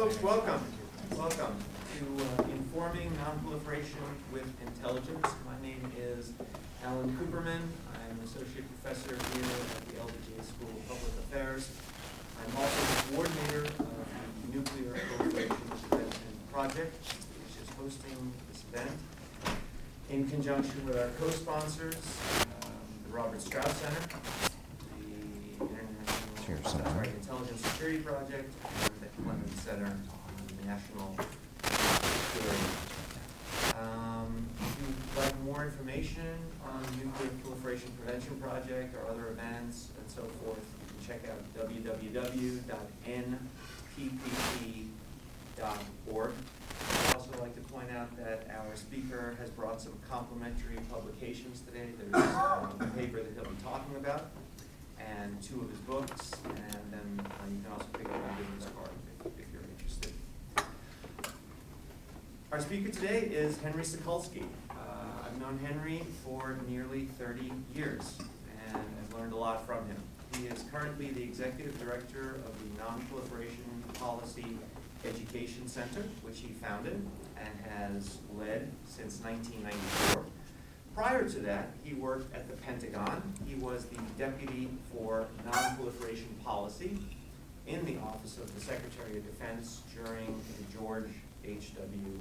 folks, welcome. Welcome to Informing Nonproliferation with Intelligence. My name is Alan Cooperman. I'm an associate professor here at the LBJ School of Public Affairs. I'm also the coordinator of the Nuclear Proliferation Prevention Project, which is hosting this event in conjunction with our co-sponsors, the Robert Strauss Center, the Intelligence Security Project, and the Clements Center on National Security. If you'd like more information on the Nuclear Proliferation Prevention Project or other events and so forth, you can check out www.nppp.org. I'd also like to point out that our speaker has brought some complimentary publications today. There's a paper that he'll be talking about, and 2 of his books, and then you can also pick up a business card if you're interested. Our speaker today is Henry Sokolski. I've known Henry for nearly 30 years, and I've learned a lot from him. He is currently the executive director of the Nonproliferation Policy Education Center, which he founded and has led since 1994. Prior to that, he worked at the Pentagon. He was the Deputy for Nonproliferation Policy in the Office of the Secretary of Defense during the George H.W.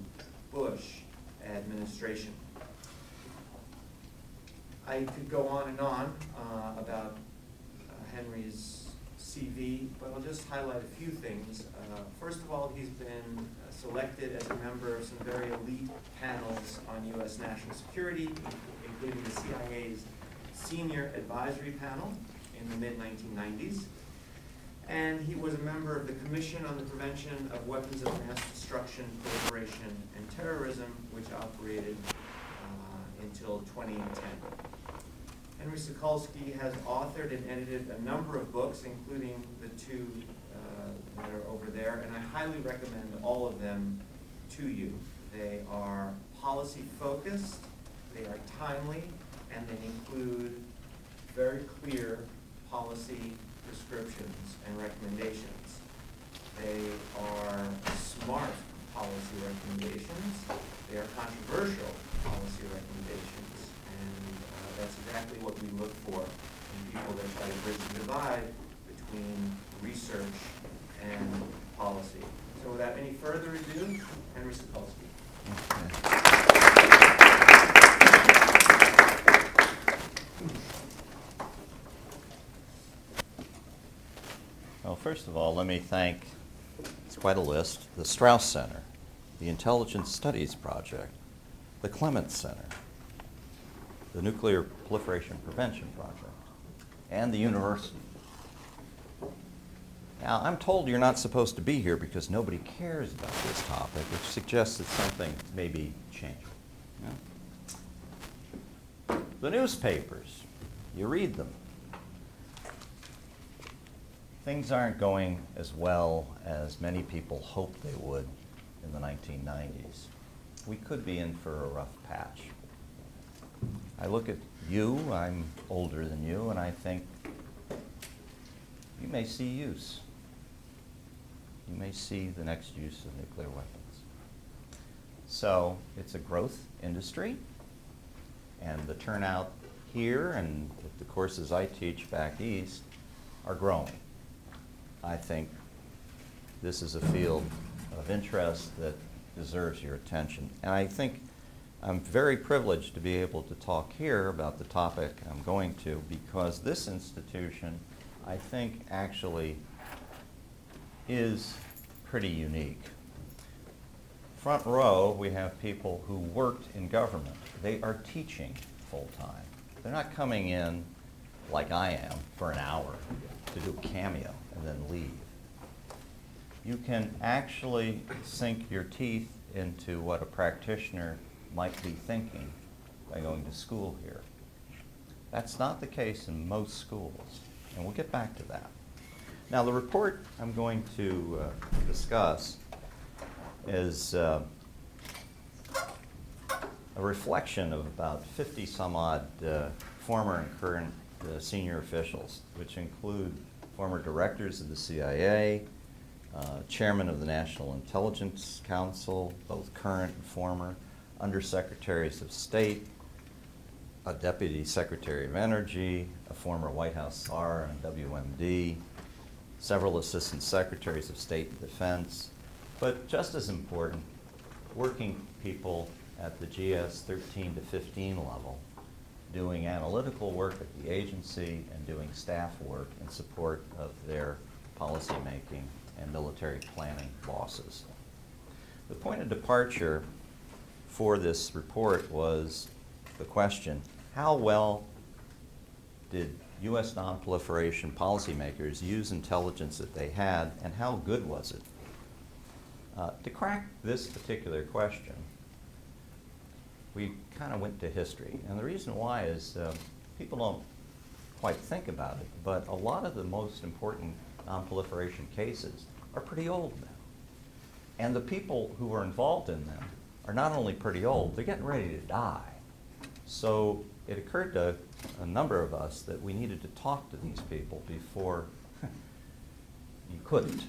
Bush administration. I could go on and on about Henry's CV, but I'll just highlight a few things. First of all, he's been selected as a member of some very elite panels on U.S. national security, including the CIA's Senior Advisory Panel in the mid-1990s. And he was a member of the Commission on the Prevention of Weapons of Mass Destruction, Proliferation, and Terrorism, which operated until 2010. Henry Sokolski has authored and edited a number of books, including the 2 that are over there, and I highly recommend all of them to you. They are policy-focused, they are timely, and they include very clear policy prescriptions and recommendations. They are smart policy recommendations. They are controversial policy recommendations. And that's exactly what we look for in people that try to bridge the divide between research and policy. So without any further ado, Henry Sokolski. Well, first of all, let me thank, it's quite a list, the Strauss Center, the Intelligence Studies Project, the Clements Center, the Nuclear Proliferation Prevention Project, and the university. Now, I'm told you're not supposed to be here because nobody cares about this topic, which suggests that something may be changing. Yeah? The newspapers, you read them. Things aren't going as well as many people hoped they would in the 1990s. We could be in for a rough patch. I look at you, I'm older than you, and I think you may see use. You may see the next use of nuclear weapons. So it's a growth industry, and the turnout here and the courses I teach back east are growing. I think this is a field of interest that deserves your attention. And I think I'm very privileged to be able to talk here about the topic I'm going to, because this institution, I think, actually is pretty unique. Front row, we have people who worked in government. They are teaching full-time. They're not coming in like I am for an hour to do a cameo and then leave. You can actually sink your teeth into what a practitioner might be thinking by going to school here. That's not the case in most schools, and we'll get back to that. Now, the report I'm going to discuss is a reflection of about 50 some odd former and current senior officials, which include former directors of the CIA, chairman of the National Intelligence Council, both current and former, undersecretaries of state, a deputy secretary of energy, a former White House czar and WMD, several assistant secretaries of state and defense, but just as important, working people at the GS 13 to 15 level, doing analytical work at the agency and doing staff work in support of their policymaking and military planning bosses. The point of departure for this report was the question, how well did U.S. nonproliferation policymakers use intelligence that they had, and how good was it? To crack this particular question, we kind of went to history. And the reason why is people don't quite think about it, but a lot of the most important nonproliferation cases are pretty old now. And the people who are involved in them are not only pretty old, they're getting ready to die. So it occurred to a number of us that we needed to talk to these people before you couldn't.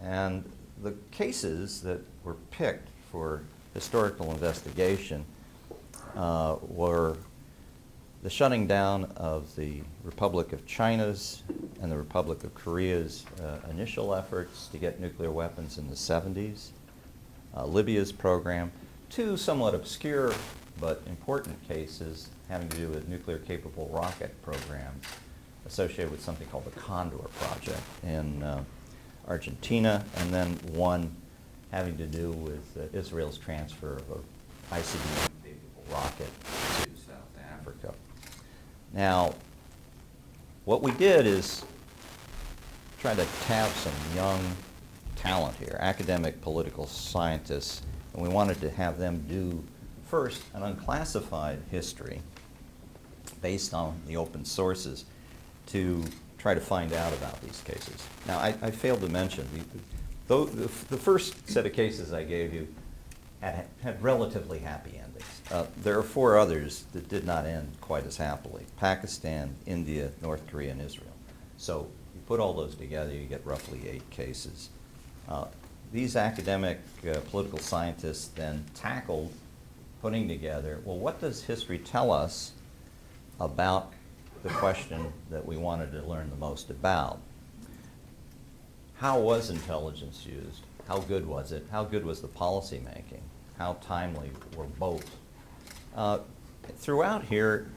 And the cases that were picked for historical investigation were the shutting down of the Republic of China's and the Republic of Korea's initial efforts to get nuclear weapons in the 70s, Libya's program, two somewhat obscure but important cases having to do with nuclear-capable rocket programs associated with something called the Condor Project in Argentina, and then one having to do with Israel's transfer of an ICBM-capable rocket to South Africa. Now, what we did is try to tap some young talent here, academic political scientists, and we wanted to have them do first an unclassified history based on the open sources to try to find out about these cases. Now, I failed to mention, the first set of cases I gave you had relatively happy endings. There are 4 others that did not end quite as happily: Pakistan, India, North Korea, and Israel. So you put all those together, you get roughly 8 cases. These academic political scientists then tackled putting together, well, what does history tell us about the question that we wanted to learn the most about? How was intelligence used? How good was it? How good was the policy making? How timely were both? Throughout here,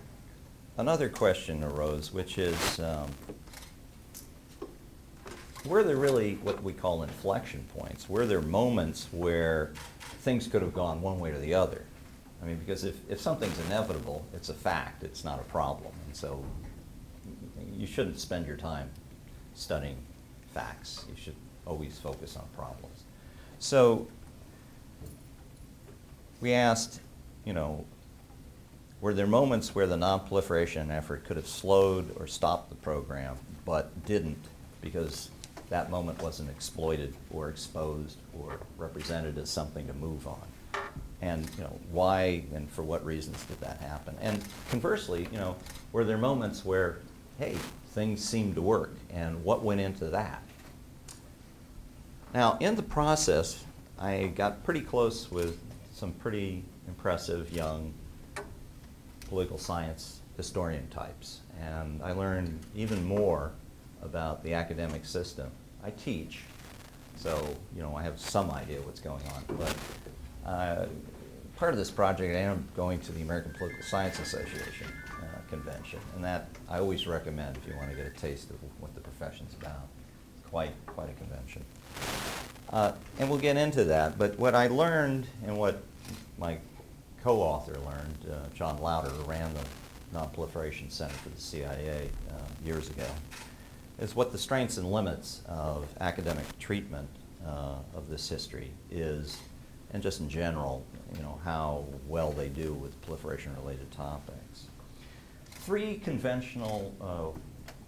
another question arose, which is, were there really what we call inflection points? Were there moments where things could have gone one way or the other? I mean, because if something's inevitable, it's a fact, it's not a problem. And so you shouldn't spend your time studying facts. You should always focus on problems. So we asked, were there moments where the nonproliferation effort could have slowed or stopped the program, but didn't because that moment wasn't exploited or exposed or represented as something to move on? And why and for what reasons did that happen? And conversely, were there moments where, hey, things seemed to work, and what went into that? Now, in the process, I got pretty close with some pretty impressive young political science historian types, and I learned even more about the academic system. I teach, so I have some idea what's going on, but part of this project, I ended up going to the American Political Science Association convention, and that I always recommend if you want to get a taste of what the profession's about. Quite a convention. And we'll get into that, but what I learned and what my co-author learned, John Lauder, who ran the Nonproliferation Center for the CIA years ago, is what the strengths and limits of academic treatment of this history is, and just in general, how well they do with proliferation-related topics. 3 conventional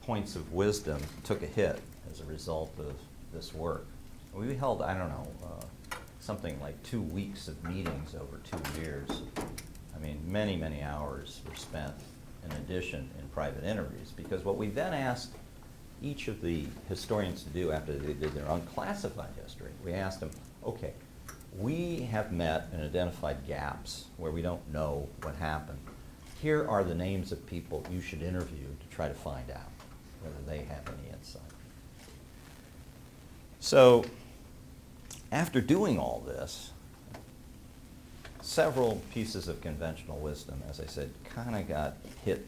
points of wisdom took a hit as a result of this work. We held, something like 2 weeks of meetings over 2 years. I mean, many hours were spent in addition in private interviews, because what we then asked each of the historians to do after they did their unclassified history. We asked them, okay, we have met and identified gaps where we don't know what happened. Here are the names of people you should interview to try to find out whether they have any insight. So, after doing all this, several pieces of conventional wisdom, as I said, kind of got hit,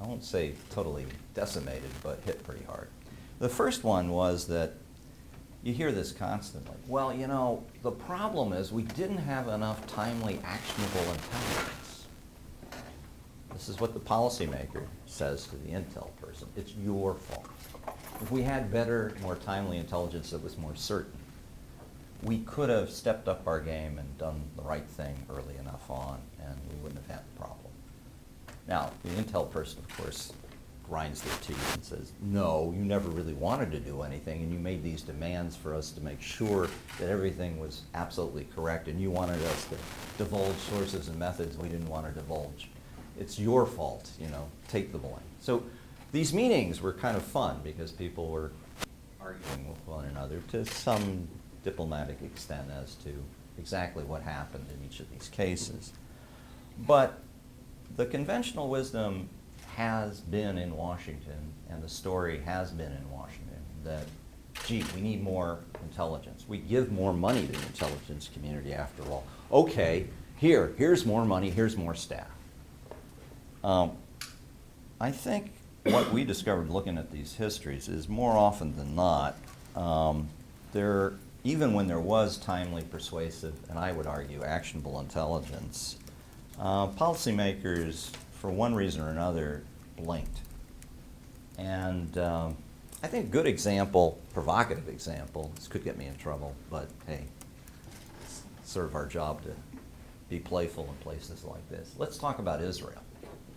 I won't say totally decimated, but hit pretty hard. The first one was that you hear this constantly. Well, you know, the problem is we didn't have enough timely, actionable intelligence. This is what the policymaker says to the intel person. It's your fault. If we had better, more timely intelligence that was more certain, we could have stepped up our game and done the right thing early enough on, and we wouldn't have had the problem. Now, the intel person, of course, grinds their teeth and says, no, you never really wanted to do anything, and you made these demands for us to make sure that everything was absolutely correct, and you wanted us to divulge sources and methods we didn't want to divulge. It's your fault, you know, take the blame. So these meetings were kind of fun because people were arguing with one another to some diplomatic extent as to exactly what happened in each of these cases. But the conventional wisdom has been in Washington, and the story has been in Washington, that, gee, we need more intelligence. We give more money to the intelligence community after all. Okay, here's more money, here's more staff. I think what we discovered looking at these histories is more often than not, even when there was timely, persuasive, and I would argue actionable intelligence, policymakers, for one reason or another, blinked. And I think a good example, provocative example, this could get me in trouble, but hey, it's sort of our job to be playful in places like this. Let's talk about Israel.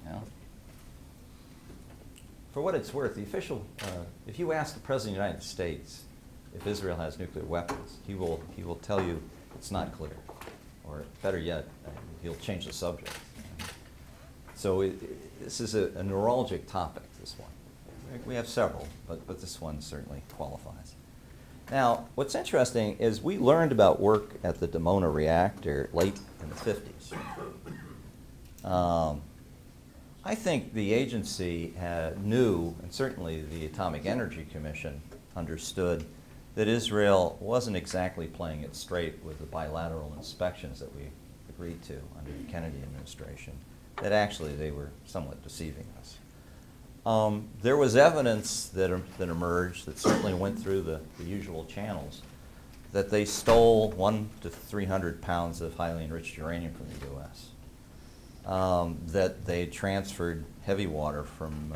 You know? For what it's worth, the official, if you ask the President of the United States if Israel has nuclear weapons, he will tell you it's not clear. Or better yet, he'll change the subject. So this is a neurologic topic, this one. We have several, but this one certainly qualifies. Now, what's interesting is we learned about work at the Dimona reactor late in the 50s. I think the agency knew, and certainly the Atomic Energy Commission understood, that Israel wasn't exactly playing it straight with the bilateral inspections that we agreed to under the Kennedy administration, that actually they were somewhat deceiving us. There was evidence that emerged that certainly went through the usual channels that they stole 100 to 300 pounds of highly enriched uranium from the U.S., that they transferred heavy water from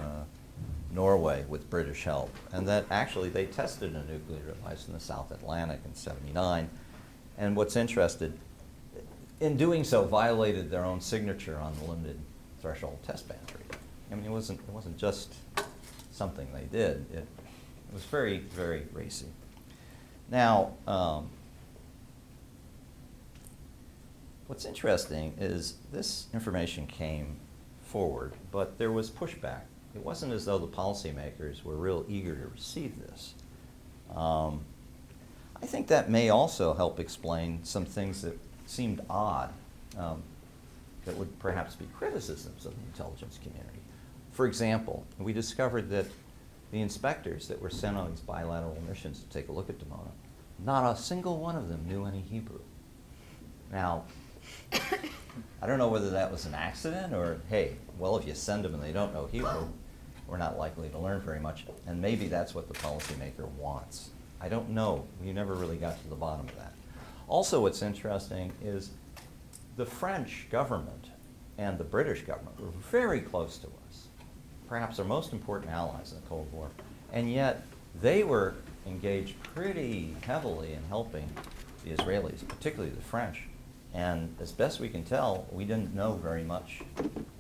Norway with British help, and that actually they tested a nuclear device in the South Atlantic in '79. And what's interesting, in doing so, violated their own signature on the limited threshold test ban treaty. I mean, it wasn't just something they did. It was very, very racy. Now, what's interesting is this information came forward, but there was pushback. It wasn't as though the policymakers were real eager to receive this. I think that may also help explain some things that seemed odd, that would perhaps be criticisms of the intelligence community. For example, we discovered that the inspectors that were sent on these bilateral missions to take a look at Dimona, not a single one of them knew any Hebrew. Now, I don't know whether that was an accident or, hey, well, if you send them and they don't know Hebrew, we're not likely to learn very much. And maybe that's what the policymaker wants. I don't know. We never really got to the bottom of that. Also, what's interesting is the French government and the British government were very close to us, perhaps our most important allies in the Cold War. And yet, they were engaged pretty heavily in helping the Israelis, particularly the French. And as best we can tell, we didn't know very much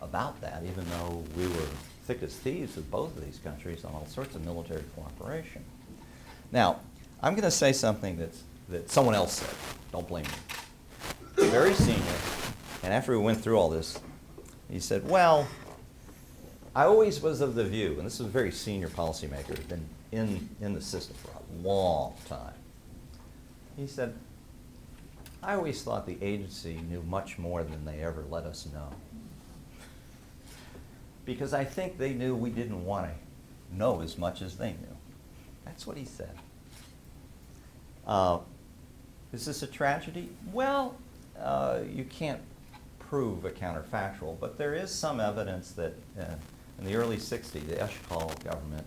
about that, even though we were thick as thieves with both of these countries on all sorts of military cooperation. Now, I'm going to say something that someone else said. Don't blame me. Very senior, and after we went through all this, he said, well, I always was of the view, and this is a very senior policymaker who's been in the system for a long time. He said, I always thought the agency knew much more than they ever let us know. Because I think they knew we didn't want to know as much as they knew. That's what he said. Is this a tragedy? Well, you can't prove a counterfactual, but there is some evidence that in the early 60s, the Eshkol government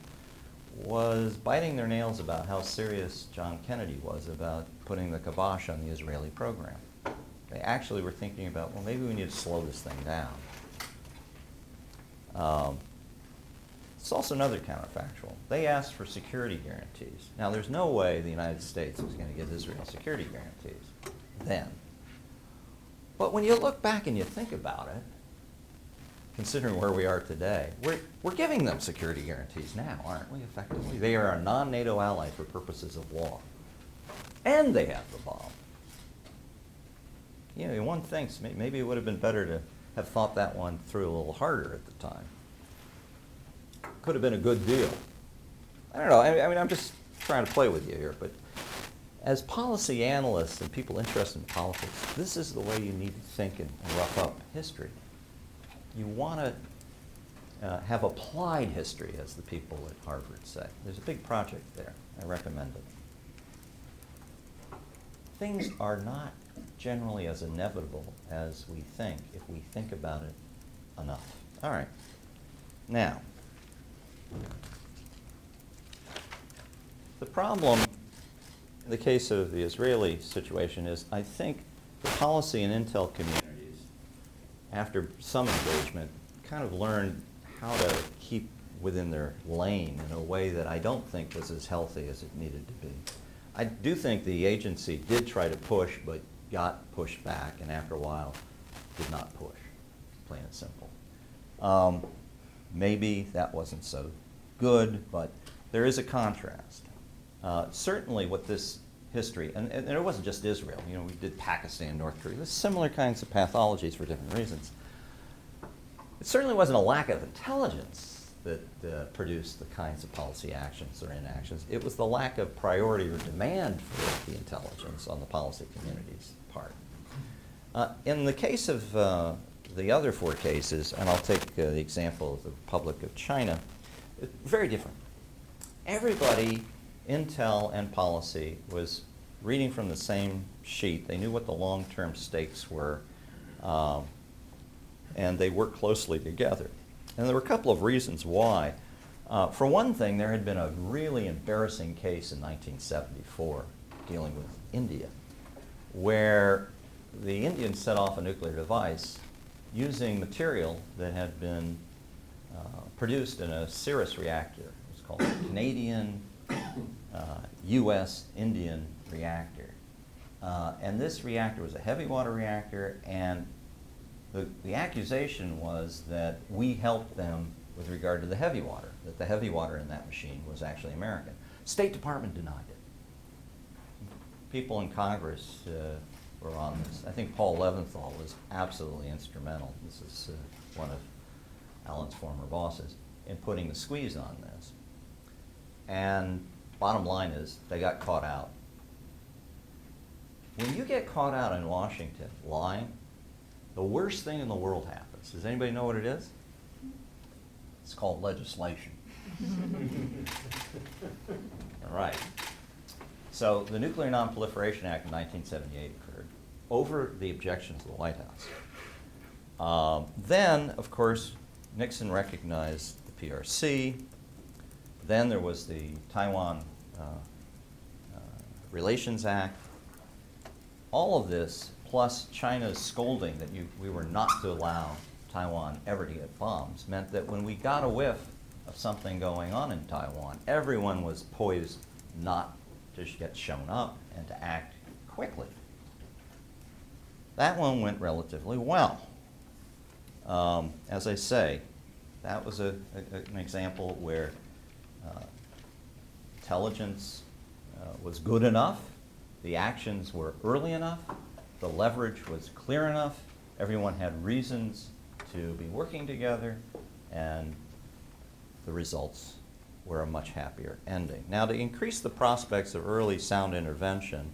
was biting their nails about how serious John Kennedy was about putting the kibosh on the Israeli program. They actually were thinking about, well, maybe we need to slow this thing down. It's also another counterfactual. They asked for security guarantees. Now, there's no way the United States was going to give Israel security guarantees then. But when you look back and you think about it, considering where we are today, we're giving them security guarantees now, aren't we, effectively? They are a non-NATO ally for purposes of law. And they have the bomb. You know, one thinks maybe it would have been better to have thought that one through a little harder at the time. Could have been a good deal. I don't know. I mean, I'm just trying to play with you here, but as policy analysts and people interested in politics, this is the way you need to think and rough up history. You want to have applied history, as the people at Harvard say. There's a big project there. I recommend it. Things are not generally as inevitable as we think if we think about it enough. All right. Now, the problem in the case of the Israeli situation is I think the policy and intel communities, after some engagement, kind of learned how to keep within their lane in a way that I don't think was as healthy as it needed to be. I do think the agency did try to push, but got pushed back, and after a while did not push, plain and simple. Maybe that wasn't so good, but there is a contrast. Certainly what this history, and it wasn't just Israel, you know, we did Pakistan, North Korea, there's similar kinds of pathologies for different reasons. It certainly wasn't a lack of intelligence that produced the kinds of policy actions or inactions. It was the lack of priority or demand for the intelligence on the policy community's part. In the case of the other four cases, and I'll take the example of the Republic of China, very different. Everybody, intel and policy, was reading from the same sheet. They knew what the long-term stakes were, and they worked closely together. And there were a couple of reasons why. For one thing, there had been a really embarrassing case in 1974 dealing with India, where the Indians set off a nuclear device using material that had been produced in a Cirrus reactor. It was called a Canadian U.S. Indian reactor. And this reactor was a heavy water reactor, and the accusation was that we helped them with regard to the heavy water, that the heavy water in that machine was actually American. State Department denied it. People in Congress were on this. I think Paul Leventhal was absolutely instrumental. This is one of Alan's former bosses in putting the squeeze on this. And bottom line is, they got caught out. When you get caught out in Washington lying, the worst thing in the world happens. Does anybody know what it is? It's called legislation. All right. So the Nuclear Nonproliferation Act of 1978 occurred over the objections of the White House. Then, of course, Nixon recognized the PRC. Then there was the Taiwan Relations Act. All of this, plus China's scolding that we were not to allow Taiwan ever to get bombs, meant that when we got a whiff of something going on in Taiwan, everyone was poised not to get shown up and to act quickly. That one went relatively well. As I say, that was an example where intelligence was good enough, the actions were early enough, the leverage was clear enough, everyone had reasons to be working together, and the results were a much happier ending. Now, to increase the prospects of early sound intervention,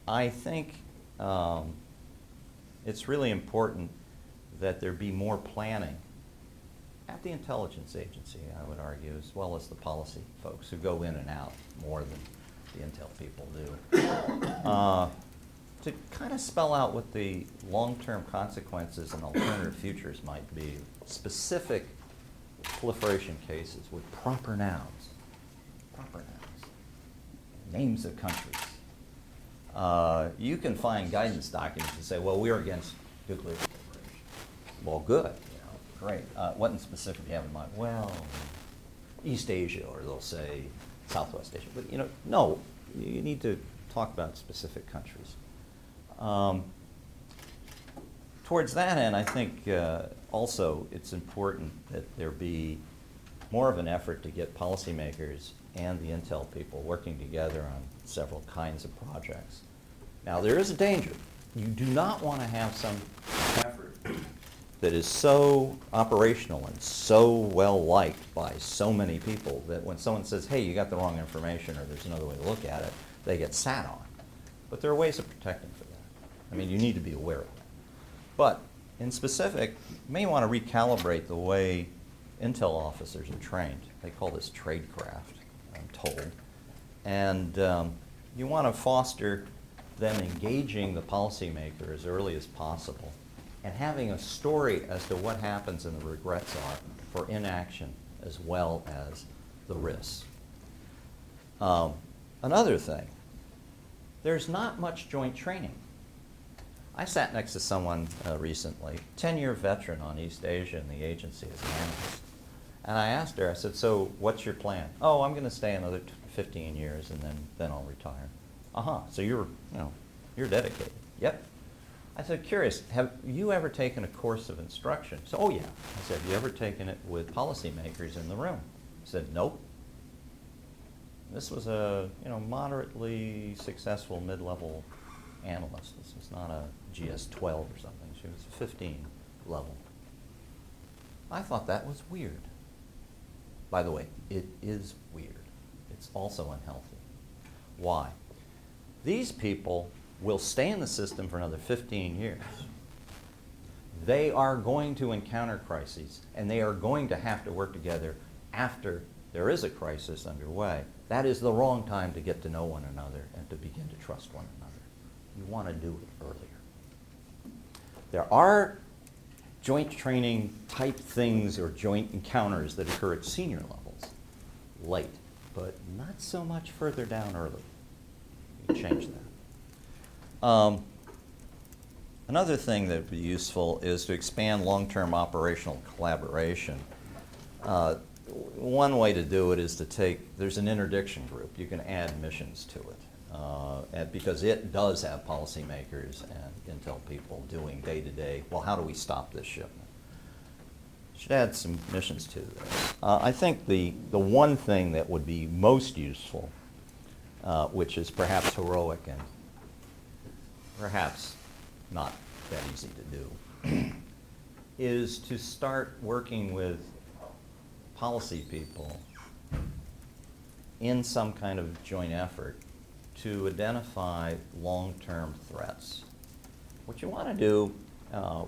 I think it's really important that there be more planning at the intelligence agency, I would argue, as well as the policy folks who go in and out more than the intel people do, to kind of spell out what the long-term consequences and alternative futures might be, specific proliferation cases with proper nouns, names of countries. You can find guidance documents that say, well, we're against nuclear proliferation. Well, good, great. What in specific do you have in mind? Well, East Asia, or they'll say Southwest Asia. But, no, you need to talk about specific countries. Towards that end, I think also it's important that there be more of an effort to get policymakers and the intel people working together on several kinds of projects. Now, there is a danger. You do not want to have some effort that is so operational and so well liked by so many people that when someone says, hey, you got the wrong information, or there's another way to look at it, they get sat on. But there are ways of protecting for that. I mean, you need to be aware of that. But in specific, you may want to recalibrate the way intel officers are trained. They call this tradecraft, I'm told. And you want to foster them engaging the policymaker as early as possible and having a story as to what happens and the regrets are for inaction as well as the risks. Another thing, there's not much joint training. I sat next to someone recently, 10-year veteran on East Asia in the agency as an analyst. And I asked her, I said, so what's your plan? Oh, I'm going to stay another 15 years and then I'll retire. So you're dedicated. Yep. I said, curious, have you ever taken a course of instruction? So, oh yeah. I said, have you ever taken it with policymakers in the room? He said, nope. This was a moderately successful mid-level analyst. This was not a GS-12 or something. She was 15 level. I thought that was weird. By the way, it is weird. It's also unhealthy. Why? These people will stay in the system for another 15 years. They are going to encounter crises, and they are going to have to work together after there is a crisis underway. That is the wrong time to get to know one another and to begin to trust one another. You want to do it earlier. There are joint training type things or joint encounters that occur at senior levels late, but not so much further down early. You change that. Another thing that would be useful is to expand long-term operational collaboration. One way to do it is to there's an interdiction group. You can add missions to it. Because it does have policymakers and intel people doing day-to-day, well, how do we stop this shipment? Should add some missions to this. I think the one thing that would be most useful, which is perhaps heroic and perhaps not that easy to do, is to start working with policy people in some kind of joint effort to identify long-term threats. What you want to do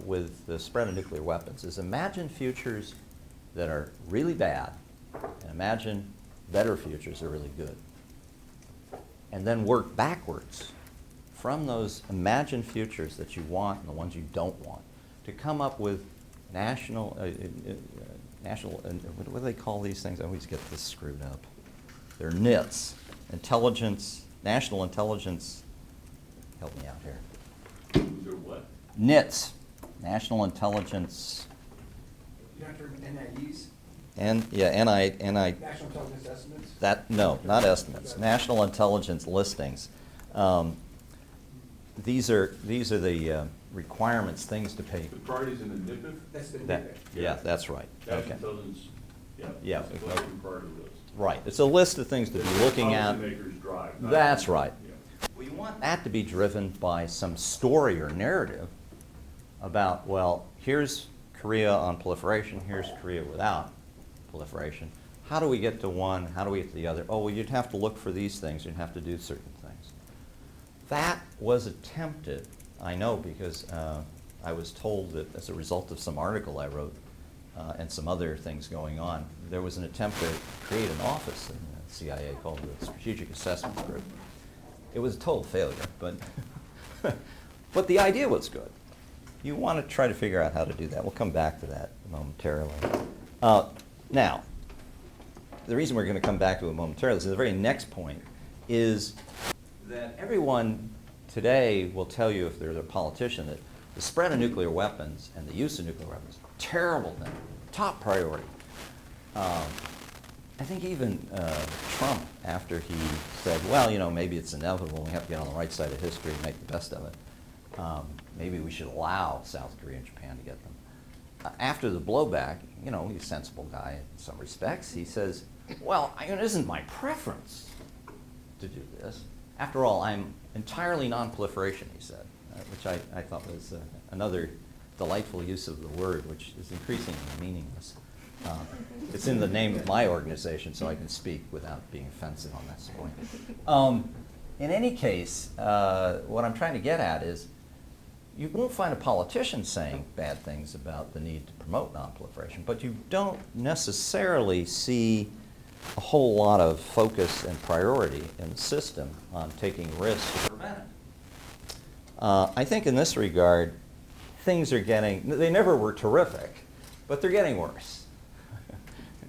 with the spread of nuclear weapons is imagine futures that are really bad and imagine better futures that are really good. And then work backwards from those imagined futures that you want and the ones you don't want to come up with national, what do they call these things? I always get this screwed up. They're NITs, national intelligence, help me out here. They're what? NITs, national intelligence. You're not talking NIEs? NI. National Intelligence Estimates? No, not estimates. National intelligence listings. These are the requirements, things to pay. The priorities in the NIPIF? That's the That, NIPIF. yeah, that's right. National Okay. Intelligence, Yeah. That's the collective priority list. Right. It's a list of things to be looking at. Policymakers drive. not- That's right. Yeah. Well, you want that to be driven by some story or narrative about, well, here's Korea on proliferation, here's Korea without nonproliferation. How do we get to one? How do we get to the other? Oh, well, you'd have to look for these things. You'd have to do certain things. That was attempted, I know, because I was told that as a result of some article I wrote and some other things going on, there was an attempt to create an office in the CIA called the Strategic Assessment Group. It was a total failure, but but the idea was good. You want to try to figure out how to do that. We'll come back to that momentarily. Now, the reason we're going to come back to it momentarily is the very next point is that everyone today will tell you, if they're a politician, that the spread of nuclear weapons and the use of nuclear weapons, terrible thing, top priority. I think even Trump, after he said, well, you know, maybe it's inevitable, we have to get on the right side of history and make the best of it. Maybe we should allow South Korea and Japan to get them. After the blowback, you know, he's a sensible guy in some respects. He says, well, it isn't my preference to do this. After all, I'm entirely non-proliferation, he said, which I thought was another delightful use of the word, which is increasingly meaningless. It's in the name of my organization, so I can speak without being offensive on this point. In any case, what I'm trying to get at is you won't find a politician saying bad things about the need to promote nonproliferation, but you don't necessarily see a whole lot of focus and priority in the system on taking risks to prevent it. I think in this regard, things are getting, they never were terrific, but they're getting worse.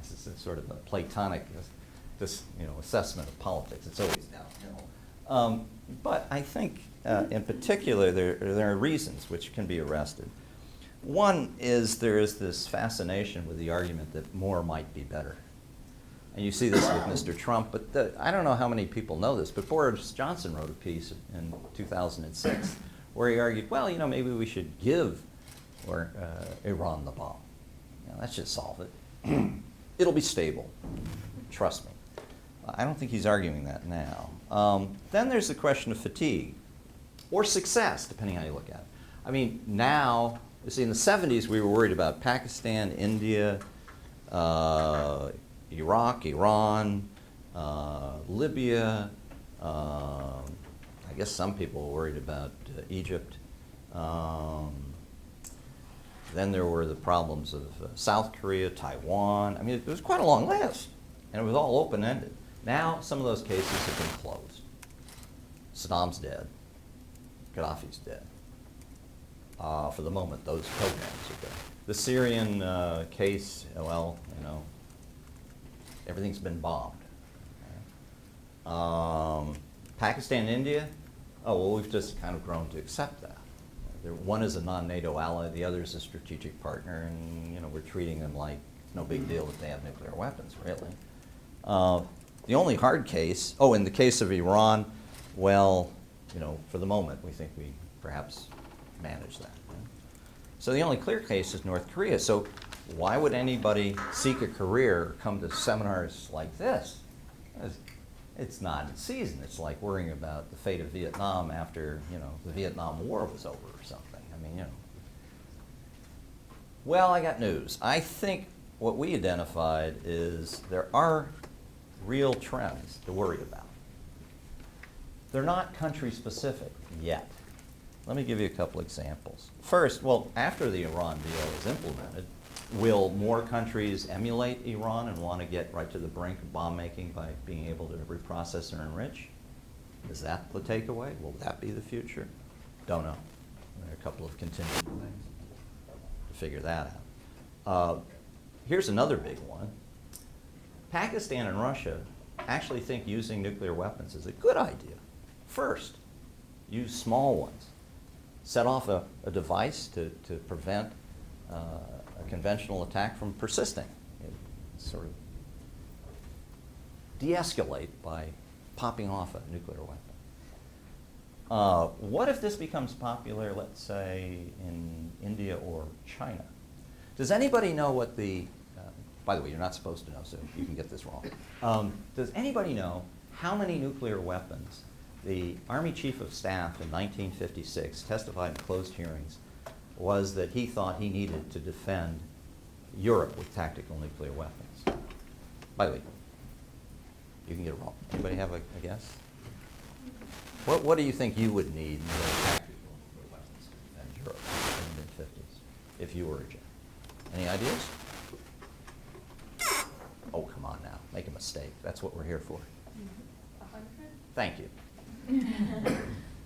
This is sort of a Platonic assessment of politics. It's always downhill. But I think in particular there are reasons which can be arrested. One is there is this fascination with the argument that more might be better. And you see this with Mr. Trump, but I don't know how many people know this, but Boris Johnson wrote a piece in 2006 where he argued, well, you know, maybe we should give Iran the bomb. You know, that should solve it. It'll be stable, trust me. I don't think he's arguing that now. Then there's the question of fatigue, or success, depending how you look at it. I mean, now, you see, in the 70s we were worried about Pakistan, India, Iraq, Iran, Libya. I guess some people were worried about Egypt. Then there were the problems of South Korea, Taiwan. I mean, it was quite a long list, and it was all open-ended. Now, some of those cases have been closed. Saddam's dead. Gaddafi's dead. For the moment, those programs are dead. The Syrian case, well, you know, everything's been bombed. Pakistan, India, oh, well, we've just kind of grown to accept that. One is a non-NATO ally, the other is a strategic partner, and you know, we're treating them like it's no big deal that they have nuclear weapons, really. The only hard case, in the case of Iran, well, you know, for the moment, we think we perhaps manage that. So the only clear case is North Korea. So why would anybody seek a career or come to seminars like this? It's not in season. It's like worrying about the fate of Vietnam after, you know, the Vietnam War was over or something. I mean, you know. Well, I got news. I think what we identified is there are real trends to worry about. They're not country specific yet. Let me give you a couple examples. First, well, after the Iran deal is implemented, will more countries emulate Iran and want to get right to the brink of bomb making by being able to reprocess and enrich? Is that the takeaway? Will that be the future? Don't know. There are a couple of contingent things to figure that out. Here's another big one. Pakistan and Russia actually think using nuclear weapons is a good idea. First, use small ones. Set off a device to prevent a conventional attack from persisting. It sort of de-escalate by popping off a nuclear weapon. What if this becomes popular, let's say, in India or China? Does anybody know what by the way, you're not supposed to know, so you can get this wrong. Does anybody know how many nuclear weapons the Army Chief of Staff in 1956 testified in closed hearings was that he thought he needed to defend Europe with tactical nuclear weapons. By the way, you can get it wrong. Anybody have a guess? What do you think you would need more tactical nuclear weapons in Europe in the mid-50s if you were a general? Any ideas? Oh, come on now. Make a mistake. That's what we're here for. 100? Thank you.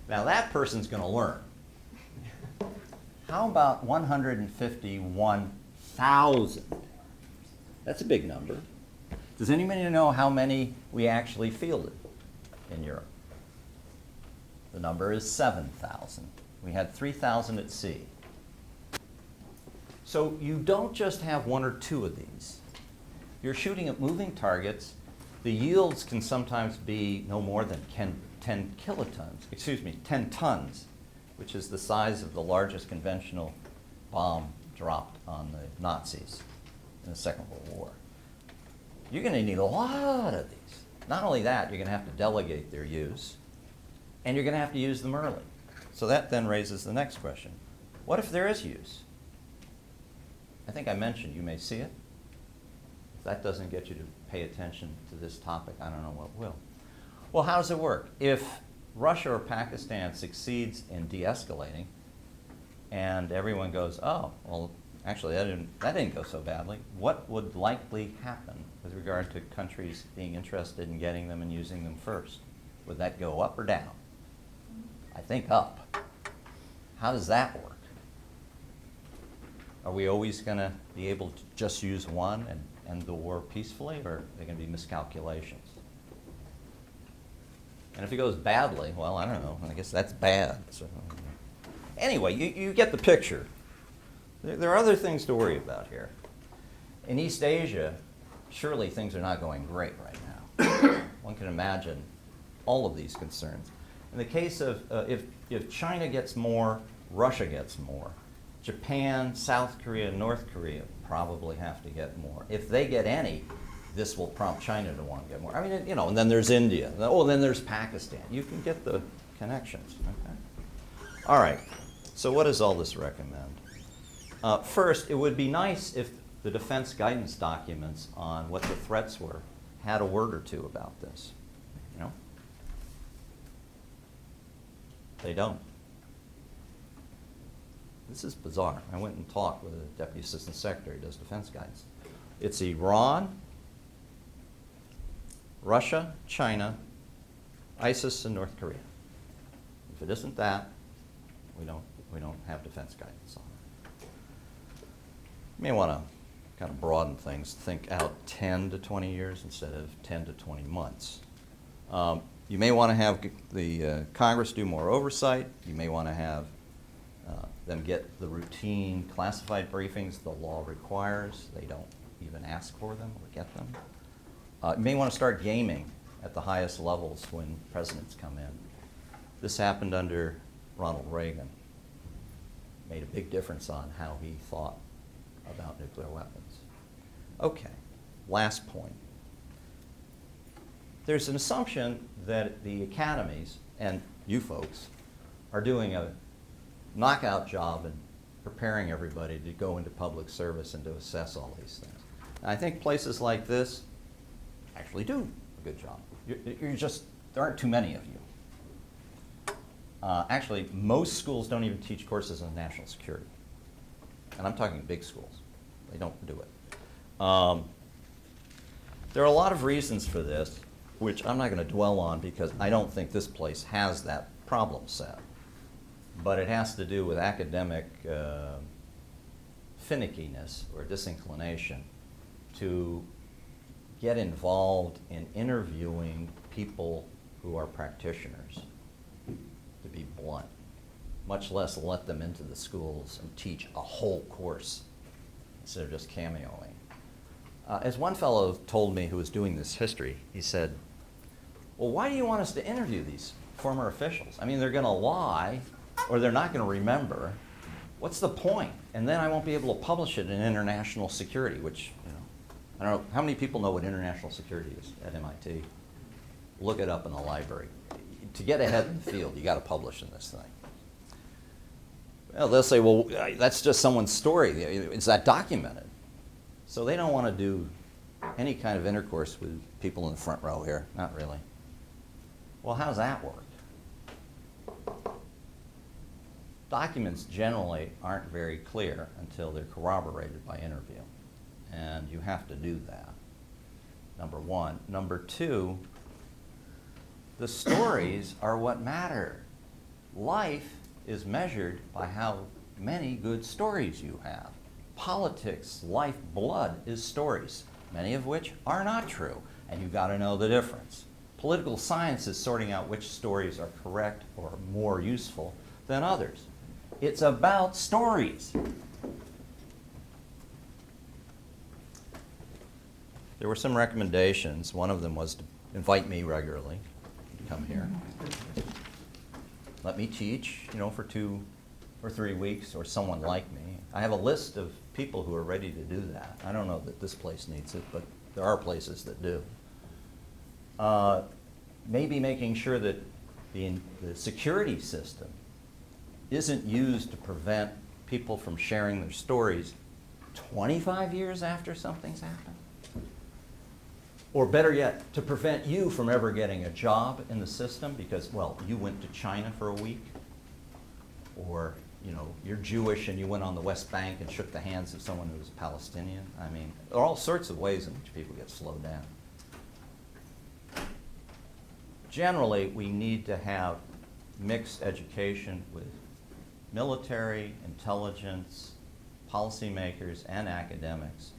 Now that person's going to learn. How about 151,000? That's a big number. Does anybody know how many we actually fielded in Europe? The number is 7,000. We had 3,000 at sea. So you don't just have one or two of these. You're shooting at moving targets. The yields can sometimes be no more than 10 tons, which is the size of the largest conventional bomb dropped on the Nazis in the Second World War. You're going to need a lot of these. Not only that, you're going to have to delegate their use, and you're going to have to use them early. So that then raises the next question. What if there is use? I think I mentioned you may see it. If that doesn't get you to pay attention to this topic, I don't know what will. Well, how does it work? If Russia or Pakistan succeeds in de-escalating, and everyone goes, oh, well, actually, that didn't go so badly, what would likely happen with regard to countries being interested in getting them and using them first? Would that go up or down? I think up. How does that work? Are we always going to be able to just use one and end the war peacefully, or are there going to be miscalculations? And if it goes badly, well, I don't know. I guess that's bad. So, anyway, you get the picture. There are other things to worry about here. In East Asia, surely things are not going great right now. One can imagine all of these concerns. In the case of if China gets more, Russia gets more. Japan, South Korea, North Korea probably have to get more. If they get any, this will prompt China to want to get more. I mean, and then there's India. Oh, then there's Pakistan. You can get the connections. Okay. All right. So what does all this recommend? First, it would be nice if the defense guidance documents on what the threats were had a word or two about this. They don't. This is bizarre. I went and talked with a Deputy Assistant Secretary who does defense guidance. It's Iran, Russia, China, ISIS, and North Korea. If it isn't that, we don't have defense guidance on it. You may want to kind of broaden things, think out 10 to 20 years instead of 10 to 20 months. You may want to have the Congress do more oversight. You may want to have them get the routine classified briefings the law requires. They don't even ask for them or get them. You may want to start gaming at the highest levels when presidents come in. This happened under Ronald Reagan. Made a big difference on how he thought about nuclear weapons. Okay, last point. There's an assumption that the academies and you folks are doing a knockout job in preparing everybody to go into public service and to assess all these things. And I think places like this actually do a good job. There aren't too many of you. Actually, most schools don't even teach courses on national security. And I'm talking big schools. They don't do it. There are a lot of reasons for this, which I'm not going to dwell on because I don't think this place has that problem set. But it has to do with academic finickiness or disinclination to get involved in interviewing people who are practitioners, to be blunt, much less let them into the schools and teach a whole course instead of just cameoing. As one fellow told me who was doing this history, he said, well, why do you want us to interview these former officials? I mean, they're going to lie or they're not going to remember. What's the point? And then I won't be able to publish it in international security, which, I don't know, how many people know what international security is at MIT? Look it up in the library. To get ahead in the field, you got to publish in this thing. Well, they'll say, well, that's just someone's story. Is that documented? So they don't want to do any kind of intercourse with people in the front row here, not really. Well, how's that work? Documents generally aren't very clear until they're corroborated by interview, and you have to do that, number one. Number two, the stories are what matter. Life is measured by how many good stories you have. Politics, life, blood is stories, many of which are not true, and you've got to know the difference. Political science is sorting out which stories are correct or more useful than others. It's about stories. There were some recommendations. One of them was to invite me regularly to come here. Let me teach, for 2 or 3 weeks, or someone like me. I have a list of people who are ready to do that. I don't know that this place needs it, but there are places that do. Maybe making sure that the security system isn't used to prevent people from sharing their stories 25 years after something's happened. Or better yet, to prevent you from ever getting a job in the system because, well, you went to China for a week. Or, you're Jewish and you went on the West Bank and shook the hands of someone who was Palestinian. I mean, there are all sorts of ways in which people get slowed down. Generally, we need to have mixed education with military, intelligence, policymakers, and academics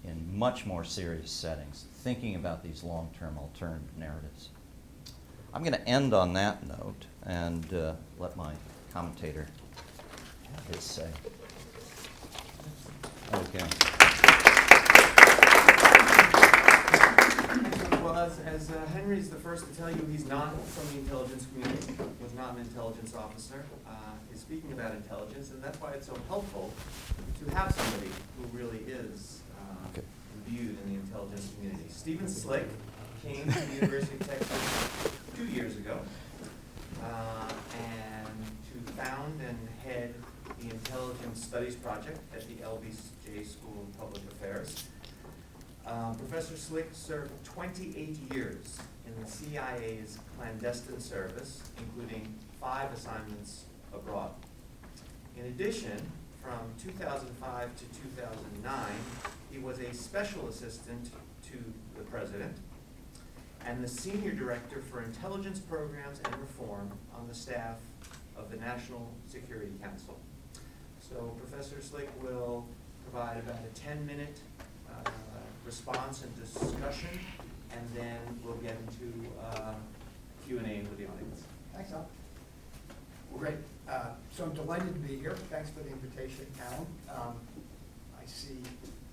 in much more serious settings, thinking about these long-term alternative narratives. I'm going to end on that note and let my commentator have his say. Okay. Well, as Henry's the first to tell you, he's not from the intelligence community, was not an intelligence officer. He's speaking about intelligence, and that's why it's so helpful to have somebody who really is viewed in the intelligence community. Stephen Slick came to the University of Texas 2 years ago, and to found and head the Intelligence Studies Project at the LBJ School of Public Affairs. Professor Slick served 28 years in the CIA's clandestine service, including 5 assignments abroad. In addition, from 2005 to 2009, he was a special assistant to the president and the senior director for intelligence programs and reform on the staff of the National Security Council. So Professor Slick will provide about a 10-minute response and discussion, and then we'll get into Q&A with the audience. Thanks, Al. Well, great. So I'm delighted to be here. Thanks for the invitation, Alan. I see,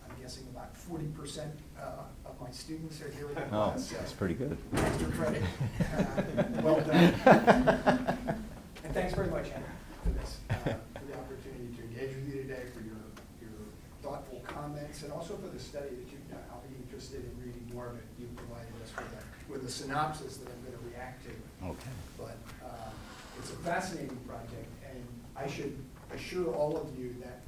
I'm guessing about 40% of my students are here in the class. That's pretty good. Extra credit. Well done. And thanks very much, Henry, for this, for the opportunity to engage with you today, for your thoughtful comments, and also for the study that you've done. I'll be interested in reading more of it. You provided us with a synopsis that I'm going to react to. Okay. But it's a fascinating project, and I should assure all of you that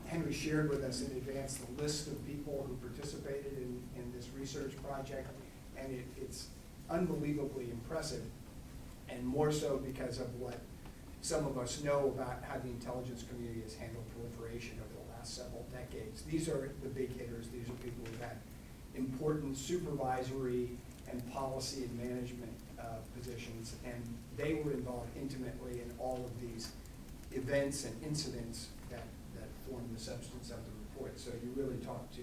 Henry shared with us in advance the list of people who participated in this research project, and it's unbelievably impressive, and more so because of what some of us know about how the intelligence community has handled proliferation over the last several decades. These are the big hitters. These are people who've had important supervisory and policy and management positions, and they were involved intimately in all of these events and incidents that form the substance of the report. So you really talk to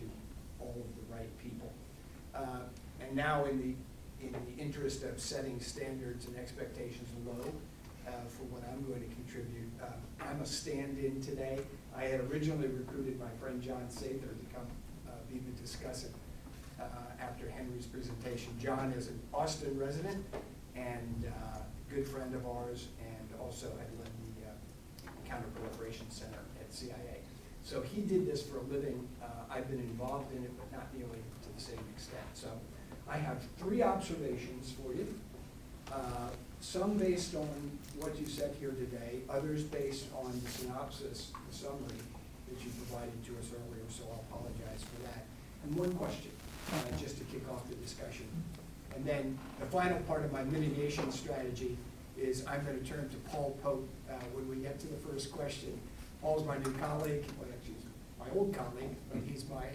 all of the right people. And now in the interest of setting standards and expectations low for what I'm going to contribute, I'm a stand-in today. I had originally recruited my friend John Sather to come be the discussant after Henry's presentation. John is an Austin resident and good friend of ours, and also had led the Counter-Proliferation Center at CIA. So he did this for a living. I've been involved in it, but not nearly to the same extent. So I have 3 observations for you. Some based on what you said here today, others based on the synopsis, the summary, that you provided to us earlier, so I'll apologize for that. And one question, just to kick off the discussion. And then the final part of my mitigation strategy is I'm going to turn to Paul Pope when we get to the first question. Paul's my new colleague, well, actually, he's my old colleague, but he's my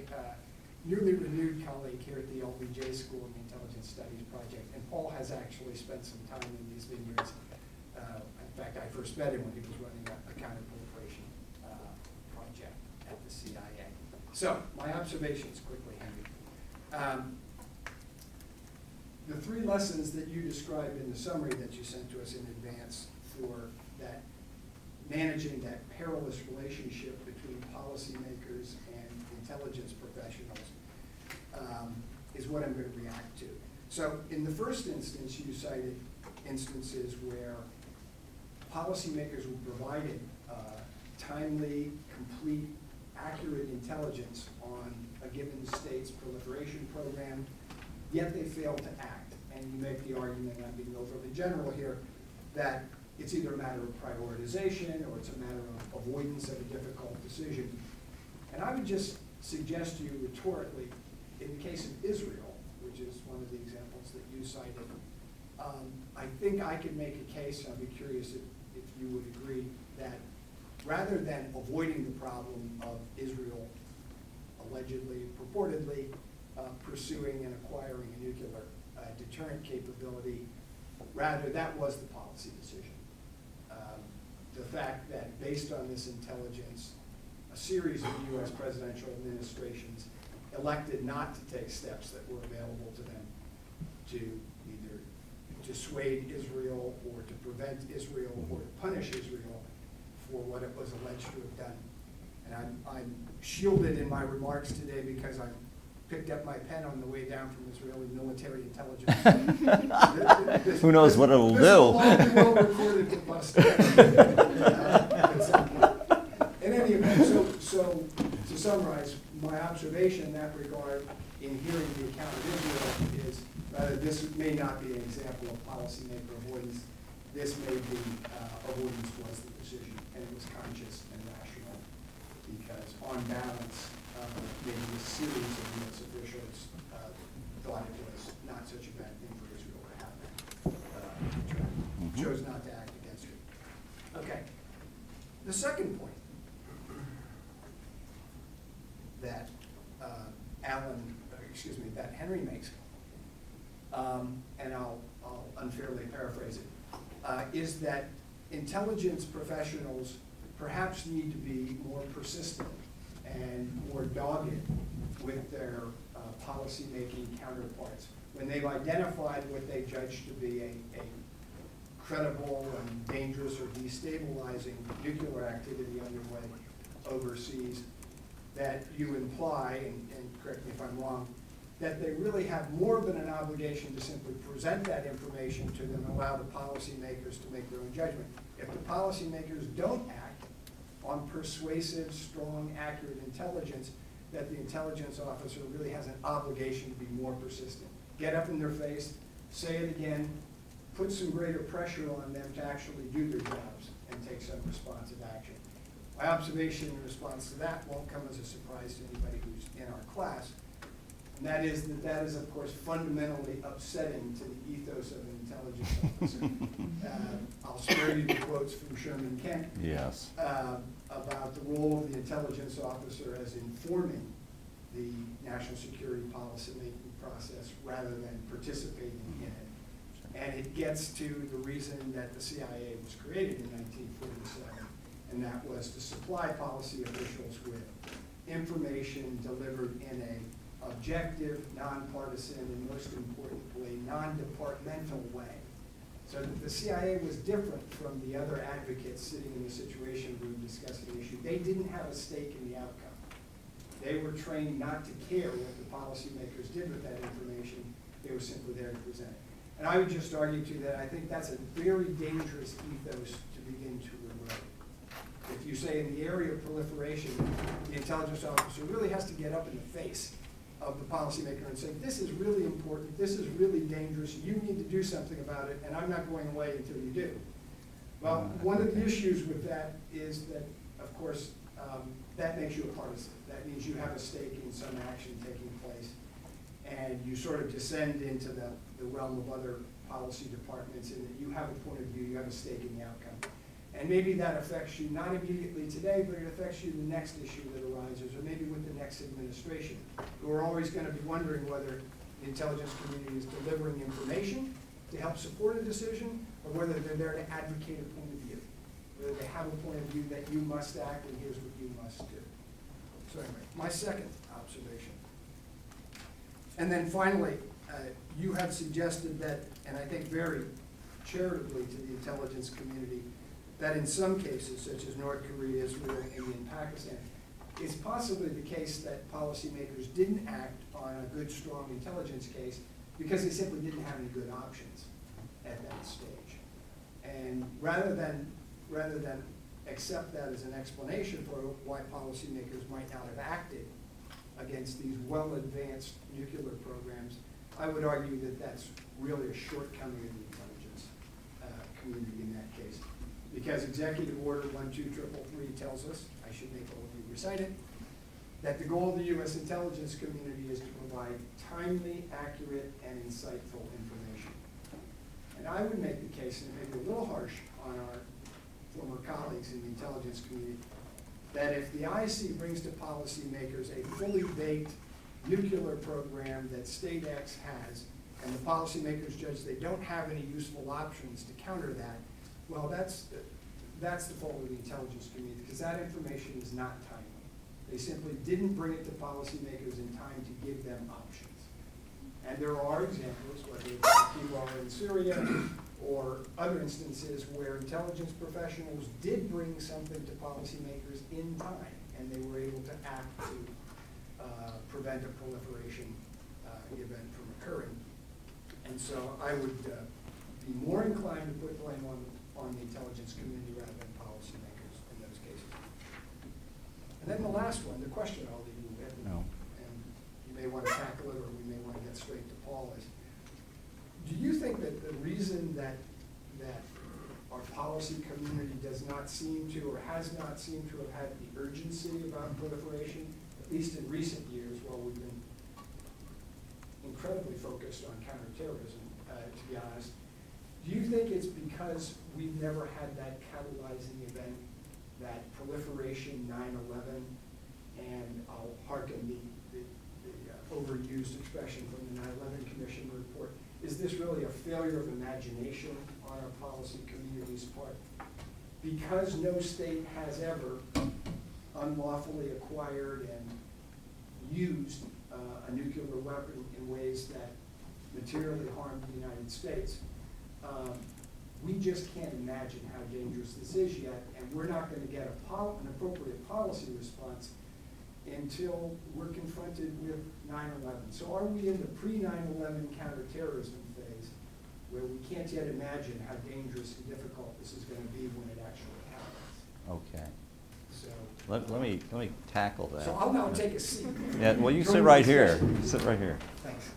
newly renewed colleague here at the LBJ School of the Intelligence Studies Project. And Paul has actually spent some time in these vineyards. In fact, I first met him when he was running a counter-proliferation project at the CIA. So, my observations quickly, Henry. The three lessons that you described in the summary that you sent to us in advance for that managing that perilous relationship between policymakers and intelligence professionals is what I'm going to react to. So in the first instance, you cited instances where policymakers were provided timely, complete, accurate intelligence on a given state's proliferation program, yet they fail to act. And you make the argument, I'm being overly general here, that it's either a matter of prioritization or it's a matter of avoidance of a difficult decision. And I would just suggest to you rhetorically, in the case of Israel, which is one of the examples that you cited, I think I could make a case, and I'd be curious if you would agree, that rather than avoiding the problem of Israel allegedly, purportedly, pursuing and acquiring a nuclear deterrent capability, rather that was the policy decision. The fact that based on this intelligence, a series of US presidential administrations elected not to take steps that were available to them to either dissuade Israel or to prevent Israel or to punish Israel for what it was alleged to have done. And I'm shielded in my remarks today because I picked up my pen on the way down from Israeli military intelligence. Who knows what it'll do? This will all be well recorded for posterity. In any event, so to summarize, my observation in that regard in hearing the account of Israel is rather this may not be an example of policymaker avoidance. This may be avoidance was the decision, and it was conscious and rational because on balance, maybe a series of US officials thought it was not such a bad thing for Israel to have that. Chose not to act against it. Okay. The second point that that Henry makes, and I'll unfairly paraphrase it, is that intelligence professionals perhaps need to be more persistent and more dogged with their policy-making counterparts. When they've identified what they judge to be a credible and dangerous or destabilizing nuclear activity underway overseas, that you imply, and correct me if I'm wrong, that they really have more than an obligation to simply present that information to them and allow the policymakers to make their own judgment. If the policymakers don't act on persuasive, strong, accurate intelligence, that the intelligence officer really has an obligation to be more persistent. Get up in their face, say it again, put some greater pressure on them to actually do their jobs and take some responsive action. My observation in response to that won't come as a surprise to anybody who's in our class, and that is, of course, fundamentally upsetting to the ethos of an intelligence officer. I'll spare you the quotes from Sherman Kent. Yes. About the role of the intelligence officer as informing the national security policy making process rather than participating in it. And it gets to the reason that the CIA was created in 1947, and that was to supply policy officials with information delivered in a objective, nonpartisan, and most importantly, non-departmental way. So that the CIA was different from the other advocates sitting in the Situation Room discussing the issue. They didn't have a stake in the outcome. They were trained not to care what the policymakers did with that information. They were simply there to present it. And I would just argue to you that I think that's a very dangerous ethos to begin to erode. If you say in the area of proliferation, the intelligence officer really has to get up in the face of the policymaker and say, this is really important, this is really dangerous, you need to do something about it, and I'm not going away until you do. Well, one of the issues with that is that, of course, that makes you a partisan. That means you have a stake in some action taking place, and you sort of descend into the realm of other policy departments in that you have a point of view, you have a stake in the outcome. And maybe that affects you not immediately today, but it affects you the next issue that arises, or maybe with the next administration. We're always going to be wondering whether the intelligence community is delivering information to help support a decision, or whether they're there to advocate a point of view. Whether they have a point of view that you must act and here's what you must do. So anyway, my second observation. And then finally, you have suggested that, and I think very charitably to the intelligence community, that in some cases, such as North Korea, Israel, India, and Pakistan, it's possibly the case that policymakers didn't act on a good, strong intelligence case because they simply didn't have any good options at that stage. And rather than accept that as an explanation for why policymakers might not have acted against these well-advanced nuclear programs, I would argue that that's really a shortcoming of the intelligence community in that case. Because Executive Order 12333 tells us, I should make all of you recite it, that the goal of the U.S. intelligence community is to provide timely, accurate, and insightful information. And I would make the case, and maybe a little harsh on our former colleagues in the intelligence community, that if the IC brings to policymakers a fully baked nuclear program that State X has, and the policymakers judge they don't have any useful options to counter that, well, that's the fault of the intelligence community, because that information is not timely. They simply didn't bring it to policymakers in time to give them options. And there are examples, whether it's Iraq in Syria or other instances where intelligence professionals did bring something to policymakers in time, and they were able to act to prevent a proliferation event from occurring. And so I would be more inclined to put blame on the intelligence community rather than policymakers in those cases. And then the last one, the question I'll leave you with, and you may want to tackle it or we may want to get straight to Paul, is do you think that the reason that our policy community does not seem to or has not seemed to have had the urgency about proliferation, at least in recent years, while we've been incredibly focused on counterterrorism, to be honest, do you think it's because we've never had that catalyzing event, that proliferation 9/11, and I'll hearken the overused expression from the 9/11 Commission report, is this really a failure of imagination on our policy community's part? Because no state has ever unlawfully acquired and used a nuclear weapon in ways that materially harmed the United States, we just can't imagine how dangerous this is yet, and we're not going to get an appropriate policy response until we're confronted with 9/11. So are we in the pre-9/11 counterterrorism phase, where we can't yet imagine how dangerous and difficult this is going to be when it actually happens? Okay. So Let me tackle that. So I'll now take a seat. Yeah, well, you Join sit the right here. discussion. Sit right here. Thanks.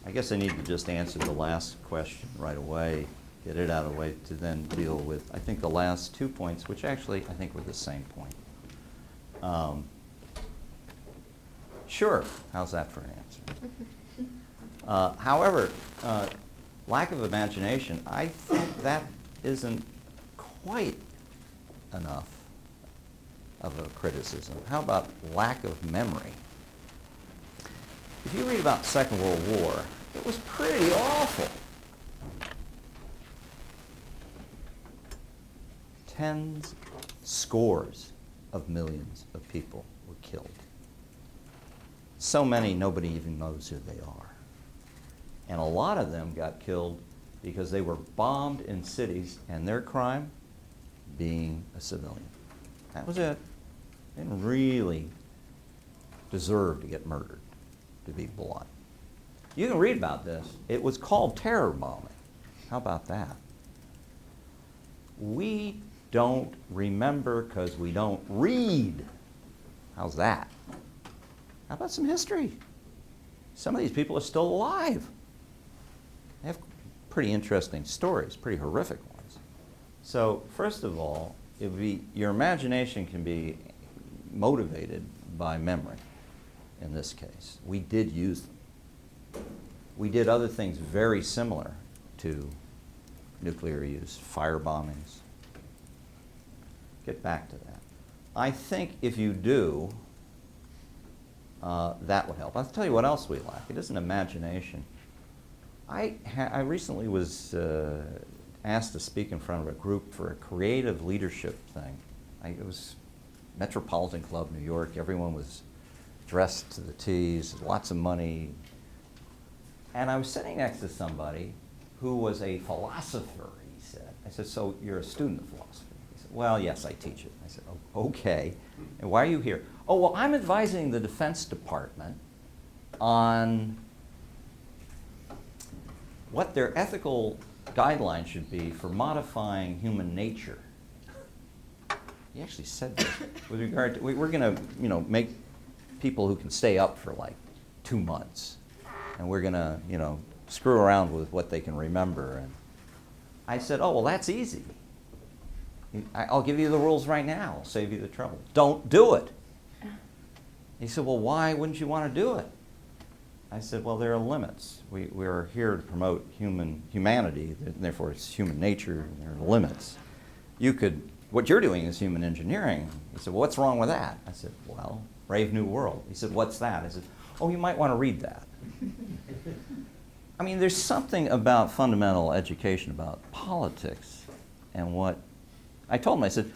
I guess I need to just answer the last question right away, get it out of the way, to then deal with, I think, the last 2 points, which actually I think were the same point. Sure, how's that for an answer? However, lack of imagination, I think that isn't quite enough of a criticism. How about lack of memory? If you read about the Second World War, it was pretty awful. Tens, scores of millions of people were killed. So many, nobody even knows who they are. And a lot of them got killed because they were bombed in cities, and their crime being a civilian. That was it. They didn't really deserve to get murdered, to be blunt. You can read about this. It was called terror bombing. How about that? We don't remember because we don't read. How's that? How about some history? Some of these people are still alive. They have pretty interesting stories, pretty horrific ones. So first of all, it would be, your imagination can be motivated by memory in this case. We did use them. We did other things very similar to nuclear use, fire bombings. Get back to that. I think if you do, that would help. I'll tell you what else we lack. It isn't imagination. I recently was asked to speak in front of a group for a creative leadership thing. It was Metropolitan Club, New York. Everyone was dressed to the T's, lots of money. And I was sitting next to somebody who was a philosopher, he said. I said, so you're a student of philosophy? He said, well, yes, I teach it. I said, oh, okay. And why are you here? Oh, well, I'm advising the Defense Department on what their ethical guidelines should be for modifying human nature. He actually said this with regard to, we're going to, make people who can stay up for like 2 months, and we're going to, screw around with what they can remember. And I said, oh, well, that's easy. I'll give you the rules right now. I'll save you the trouble. Don't do it. He said, well, why wouldn't you want to do it? I said, well, there are limits. We're here to promote humanity, and therefore it's human nature, and there are limits. What you're doing is human engineering. He said, well, what's wrong with that? I said, well, Brave New World. He said, what's that? I said, oh, you might want to read that. I mean, there's something about fundamental education about politics and what, I told him, I said,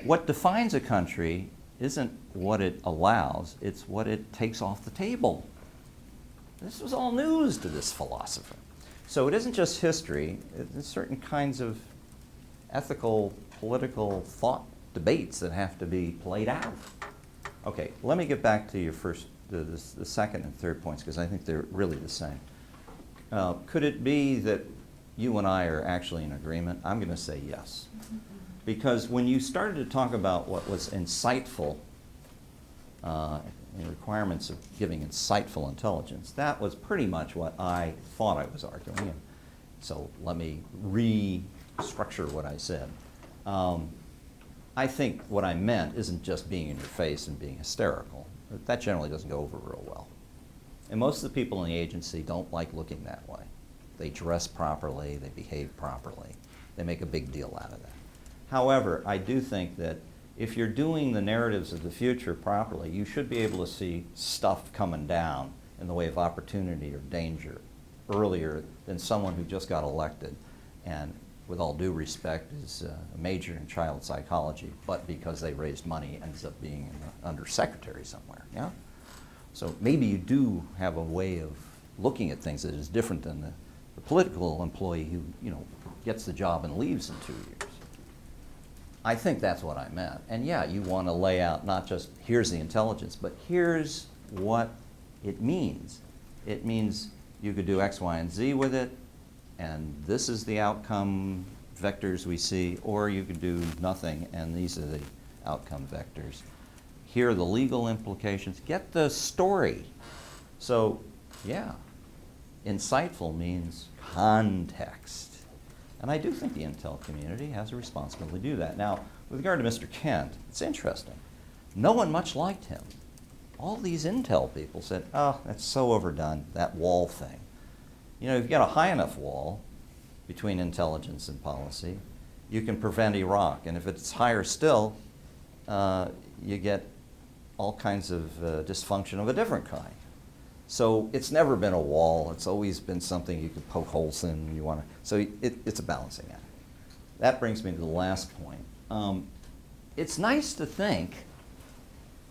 what defines a country isn't what it allows, it's what it takes off the table. This was all news to this philosopher. So it isn't just history, it's certain kinds of ethical, political thought debates that have to be played out. Okay, let me get back to your first, the second and third points, because I think they're really the same. Could it be that you and I are actually in agreement? I'm going to say yes. Because when you started to talk about what was insightful, the requirements of giving insightful intelligence, that was pretty much what I thought I was arguing. And so let me restructure what I said. I think what I meant isn't just being in your face and being hysterical. That generally doesn't go over real well. And most of the people in the agency don't like looking that way. They dress properly, they behave properly, they make a big deal out of that. However, I do think that if you're doing the narratives of the future properly, you should be able to see stuff coming down in the way of opportunity or danger earlier than someone who just got elected and, with all due respect, is a major in child psychology, but because they raised money ends up being an undersecretary somewhere. Yeah? So maybe you do have a way of looking at things that is different than the political employee who, gets the job and leaves in 2 years. I think that's what I meant. And yeah, you want to lay out not just here's the intelligence, but here's what it means. It means you could do X, Y, and Z with it, and this is the outcome vectors we see, or you could do nothing, and these are the outcome vectors. Here are the legal implications. Get the story. So, yeah, insightful means context. And I do think the intel community has a responsibility to do that. Now, with regard to Mr. Kent, it's interesting. No one much liked him. All these intel people said, oh, that's so overdone, that wall thing. You've got a high enough wall between intelligence and policy, you can prevent Iraq. And if it's higher still, you get all kinds of dysfunction of a different kind. So it's never been a wall. It's always been something you could poke holes in when you want to. So it's a balancing act. That brings me to the last point. It's nice to think,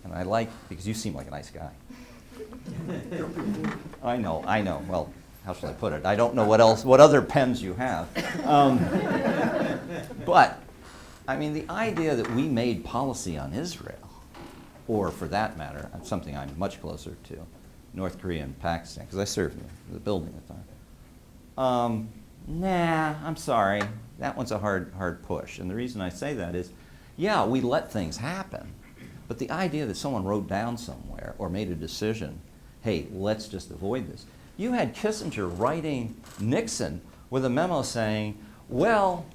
and I like, because you seem like a nice guy. I know. Well, how shall I put it? I don't know what other pens you have. But, I mean, the idea that we made policy on Israel, or for that matter, something I'm much closer to, North Korea and Pakistan, because I served in the building at the time. Nah, I'm sorry. That one's a hard push. And the reason I say that is, yeah, we let things happen. But the idea that someone wrote down somewhere or made a decision, hey, let's just avoid this. You had Kissinger writing Nixon with a memo saying, well,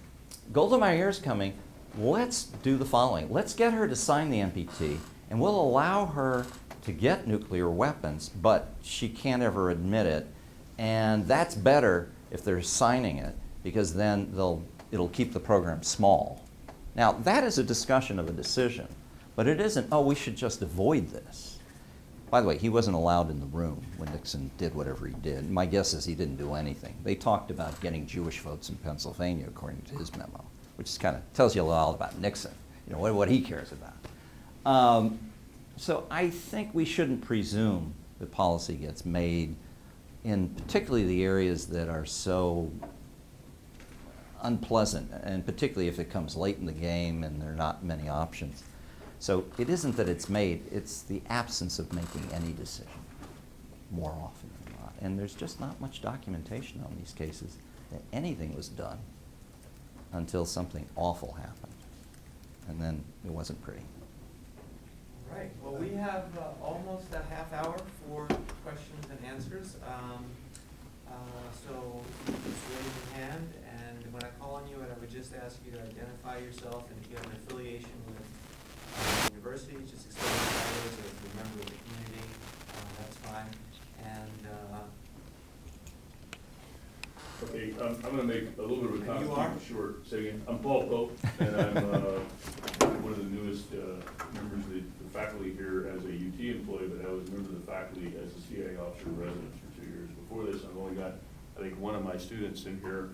Golda Meir's coming. let's do the following. Let's get her to sign the NPT, and we'll allow her to get nuclear weapons, but she can't ever admit it. And that's better if they're signing it, because then it'll keep the program small. Now, that is a discussion of a decision, but it isn't, oh, we should just avoid this. By the way, he wasn't allowed in the room when Nixon did whatever he did. My guess is he didn't do anything. They talked about getting Jewish votes in Pennsylvania, according to his memo, which kind of tells you a lot about Nixon, what he cares about. So I think we shouldn't presume that policy gets made in particularly the areas that are so unpleasant, and particularly if it comes late in the game and there are not many options. So it isn't that it's made, it's the absence of making any decision more often than not. And there's just not much documentation on these cases that anything was done until something awful happened. And then it wasn't pretty. All right, well, we have almost a half hour for questions and answers. So you just raise your hand, and when I call on you, I would just ask you to identify yourself, and if you have an affiliation with the university, just explain that as a member of the community, that's fine. And Okay, I'm going to make a little bit of a And you comment. are? Short. Say again. I'm Paul Pope, and I'm one of the newest members of the faculty here as a UT employee, but I was a member of the faculty as a CIA officer in residence for 2 years. Before this, I've only got, I think, one of my students in here.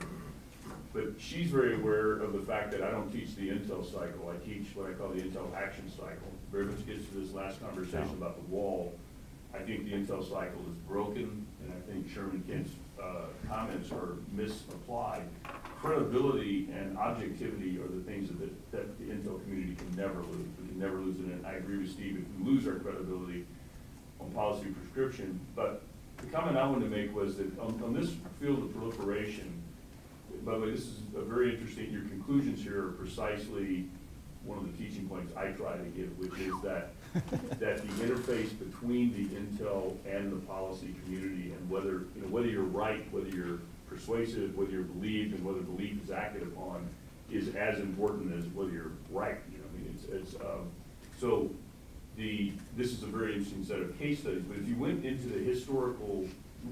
But she's very aware of the fact that I don't teach the Intel cycle. I teach what I call the Intel action cycle. Very much gets to this last conversation about the wall. I think the Intel cycle is broken, and I think Sherman Kent's comments are misapplied. Credibility and objectivity are the things that the Intel community can never lose. We can never lose it, and I agree with Steve, if we lose our credibility on policy prescription. But the comment I wanted to make was that on this field of proliferation, by the way, this is a very interesting, your conclusions here are precisely one of the teaching points I try to give, which is that the interface between the Intel and the policy community, and whether you're right, whether you're persuasive, whether you're believed, and whether belief is acted upon, is as important as whether you're right. So this is a very interesting set of case studies. But if you went into the historical,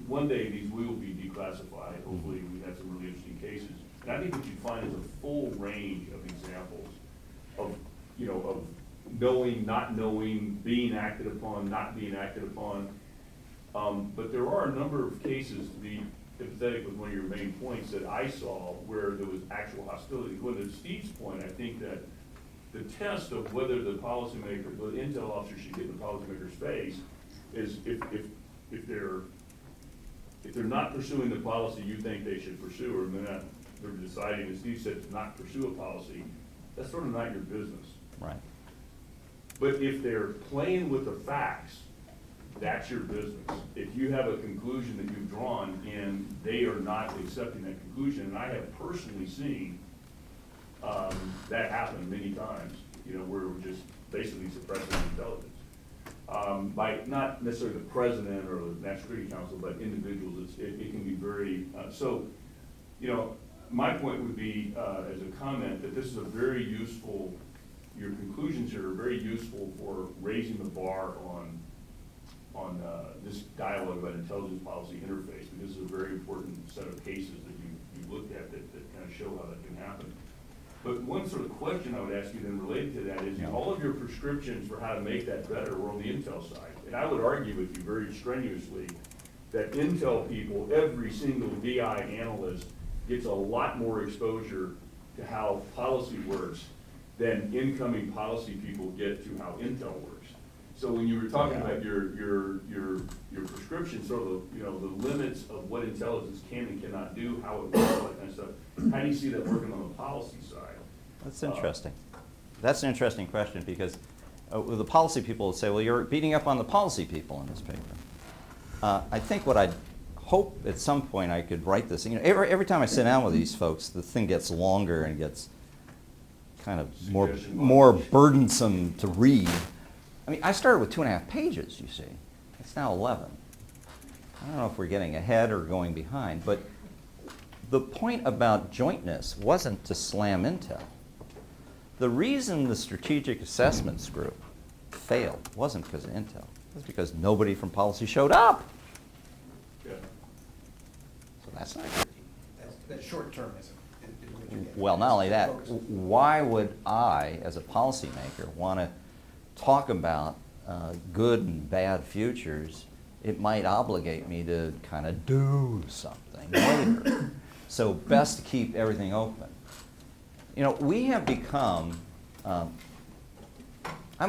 one day these will be declassified. Hopefully, we have some really interesting cases. And I think what you'd find is a full range of examples of knowing, not knowing, being acted upon, not being acted upon. But there are a number of cases, to be empathetic with one of your main points, that I saw where there was actual hostility. Well, to Steve's point, I think that the test of whether the policymaker, the Intel officer should get in the policymaker's face is if they're not pursuing the policy you think they should pursue, or they're deciding, as Steve said, to not pursue a policy, that's sort of not your business. Right. But if they're playing with the facts, that's your business. If you have a conclusion that you've drawn and they are not accepting that conclusion, and I have personally seen that happen many times, where we're just basically suppressing intelligence. By not necessarily the president or the National Security Council, but individuals, it can be very, my point would be, as a comment, that this is a very useful, your conclusions here are very useful for raising the bar on this dialogue about intelligence policy interface, because this is a very important set of cases that you looked at that kind of show how that can happen. But one sort of question I would ask you then related to that is, all of your prescriptions for how to make that better were on the Intel side. And I would argue with you very strenuously that Intel people, every single DI analyst, gets a lot more exposure to how policy works than incoming policy people get to how Intel works. So when you were talking about your prescription, sort of the limits of what intelligence can and cannot do, how it works, all that kind of stuff, how do you see that working on the policy side? That's interesting. That's an interesting question, because the policy people will say, well, you're beating up on the policy people in this paper. I think what I'd hope at some point I could write this. Every time I sit down with these folks, the thing gets longer and gets kind of more burdensome to read. I mean, I started with 2.5 pages, you see. It's now 11. I don't know if we're getting ahead or going behind, but the point about jointness wasn't to slam Intel. The reason the strategic assessments group failed wasn't because of Intel. It was because nobody from policy showed up. Yeah. So that's not good. That short termism is what you're getting. Well, not only that, Focus. why would I, as a policymaker, want to talk about good and bad futures? It might obligate me to kind of do something later. So best to keep everything open. You know, we have become, I'm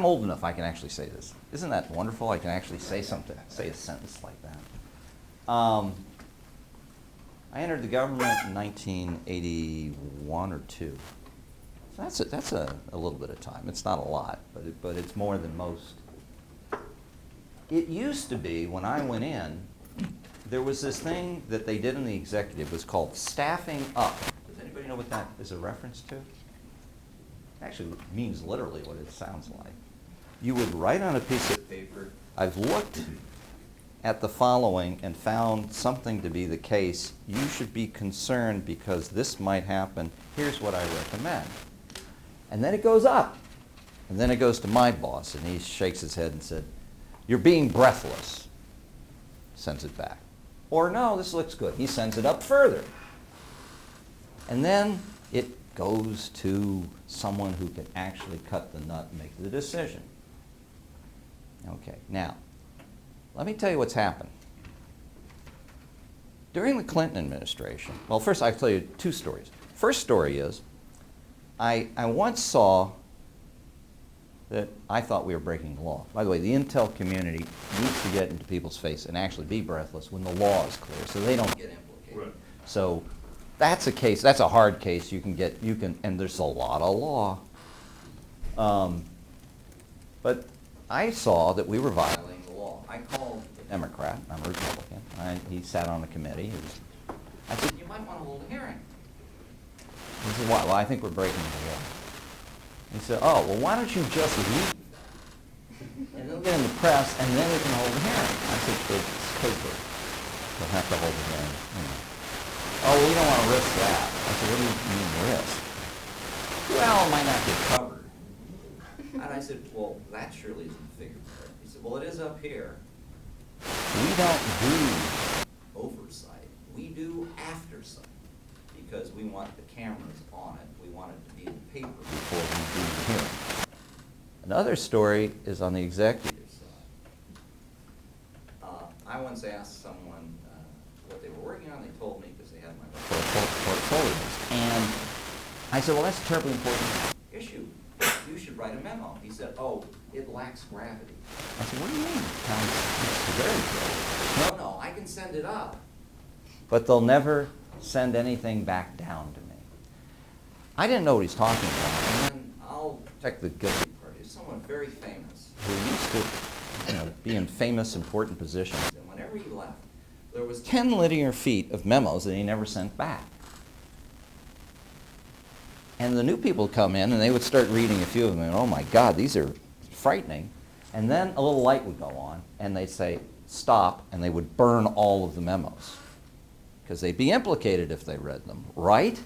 old enough I can actually say this. Isn't that wonderful? I can actually say something, say a sentence like that. I entered the government in 1981 or 2. So that's a little bit of time. It's not a lot, but it's more than most. It used to be, when I went in, there was this thing that they did in the executive. It was called staffing up. Does anybody know what that is a reference to? It actually means literally what it sounds like. You would write on a piece of paper, I've looked at the following and found something to be the case. You should be concerned because this might happen. Here's what I recommend. And then it goes up. And then it goes to my boss, and he shakes his head and said, "You're being breathless." Sends it back. Or, "No, this looks good." He sends it up further. And then it goes to someone who can actually cut the nut and make the decision. Okay, now, let me tell you what's happened. During the Clinton administration, well, first I'll tell you 2 stories. First story is, I once saw that I thought we were breaking the law. By the way, the Intel community needs to get into people's face and actually be breathless when the law is clear, so they don't get implicated. Right. So that's a case, that's a hard case. And there's a lot of law. But I saw that we were violating the law. I called a Democrat, I'm a Republican, he sat on the committee. I said, "You might want to hold a hearing." He said, "Why?" "Well, I think we're breaking the law." He said, "Oh, well, why don't you just leave? And they'll get in the press, and then we can hold a hearing." I said, "It's paper. We'll have to hold a hearing." "Oh, well, we don't want to risk that." I said, "What do you mean risk?" "Well, it might not get covered." And I said, "Well, that surely isn't figured out." He said, "Well, it is up here. We don't do oversight. We do aftersight because we want the cameras on it. We want it to be in the paper before we do the hearing." Another story is on the executive side. I once asked someone what they were working on. They told me because they had my portfolios. And I said, "Well, that's a terribly important issue. You should write a memo." He said, "Oh, it lacks gravity." I said, "What do you mean? It's very good." No, I can send it up. But they'll never send anything back down to me. I didn't know what he's talking about. And then I'll check the guilty part. He's someone very famous who used to be in famous, important positions. And whenever he left, there was 10 linear feet of memos that he never sent back. And the new people would come in, and they would start reading a few of them, and oh my God, these are frightening. And then a little light would go on, and they'd say, "Stop," and they would burn all of the memos. Because they'd be implicated if they read them, right?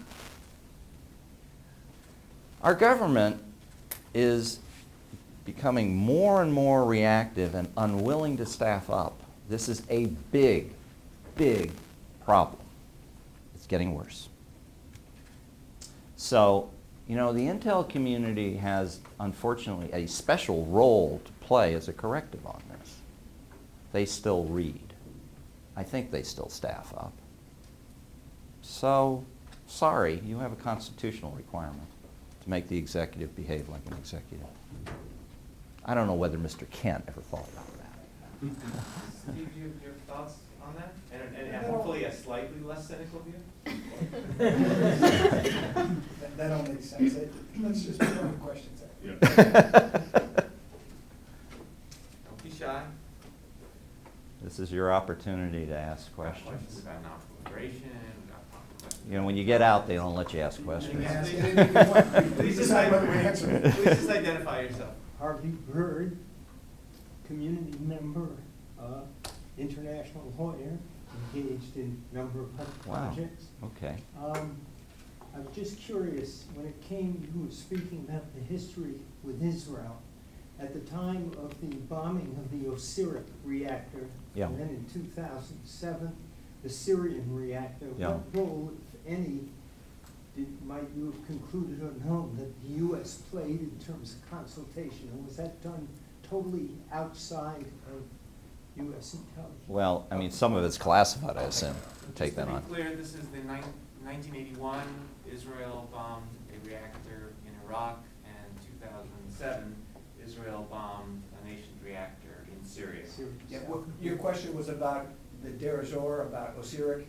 Our government is becoming more and more reactive and unwilling to staff up. This is a big, big problem. It's getting worse. So, the Intel community has, unfortunately, a special role to play as a corrective on this. They still read. I think they still staff up. So, sorry, you have a constitutional requirement to make the executive behave like an executive. I don't know whether Mr. Kent ever thought about that. Steve, do you have thoughts on that? And hopefully a slightly less cynical view? That all makes sense. Let's just put on the questions there. Yeah. Don't be shy. This is your opportunity to ask Questions questions. about nonproliferation. We've got questions. When you get out, they don't let you ask You questions. can ask anything you want. Please just Decide whether we answer it. Please just identify yourself. Harvey Bird, community member, international lawyer, engaged in a number of Wow. projects. Okay. I was just curious, when it came, you were speaking about the history with Israel. At the time of the bombing of the Osiris reactor, Yeah. and then in 2007, the Syrian reactor, Yeah. what role, if any, might you have concluded or known that the U.S. played in terms of consultation? And was that done totally outside of U.S. intelligence? Well, I mean, some of it's classified, I assume. Take that on. Just to be clear, this is the 1981, Israel bombed a reactor in Iraq, and 2007, Israel bombed a nation's reactor in Syria. Yeah, your question was about the Deir ez-Zor, about Osiris?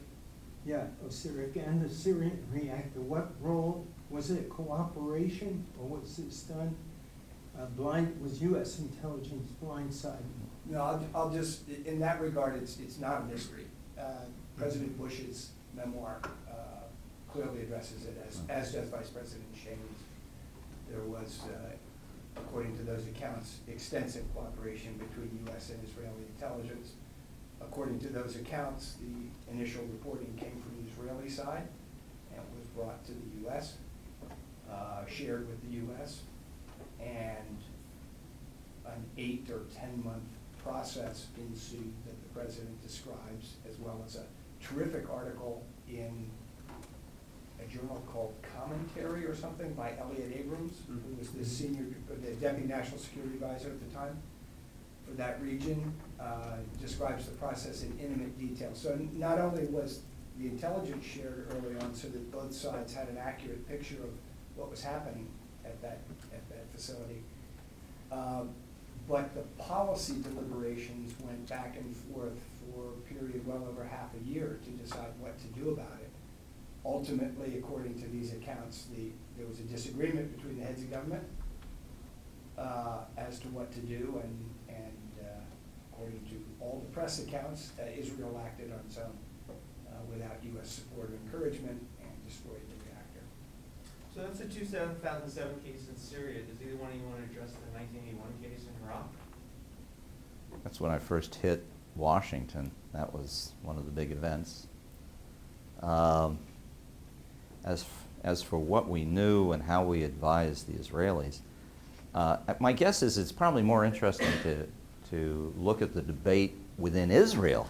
Yeah, Osiris and the Syrian reactor. What role, was it cooperation, or was this done was U.S. intelligence blindsided? No, I'll just, in that regard, it's not a mystery. President Bush's memoir clearly addresses it, as does Vice President Cheney's. There was, according to those accounts, extensive cooperation between U.S. and Israeli intelligence. According to those accounts, the initial reporting came from the Israeli side and was brought to the U.S., shared with the U.S., and an 8 or 10-month process ensued that the president describes, as well as a terrific article in a journal called Commentary or something by Elliot Abrams, who was the deputy national security advisor at the time for that region, describes the process in intimate detail. So not only was the intelligence shared early on so that both sides had an accurate picture of what was happening at that facility, but the policy deliberations went back and forth for a period well over half a year to decide what to do about it. Ultimately, according to these accounts, there was a disagreement between the heads of government as to what to do, and according to all the press accounts, Israel acted on its own without U.S. support or encouragement and destroyed the reactor. So that's the 2007 case in Syria. Does either one of you want to address the 1981 case in Iraq? That's when I first hit Washington. That was one of the big events. As for what we knew and how we advised the Israelis, my guess is it's probably more interesting to look at the debate within Israel,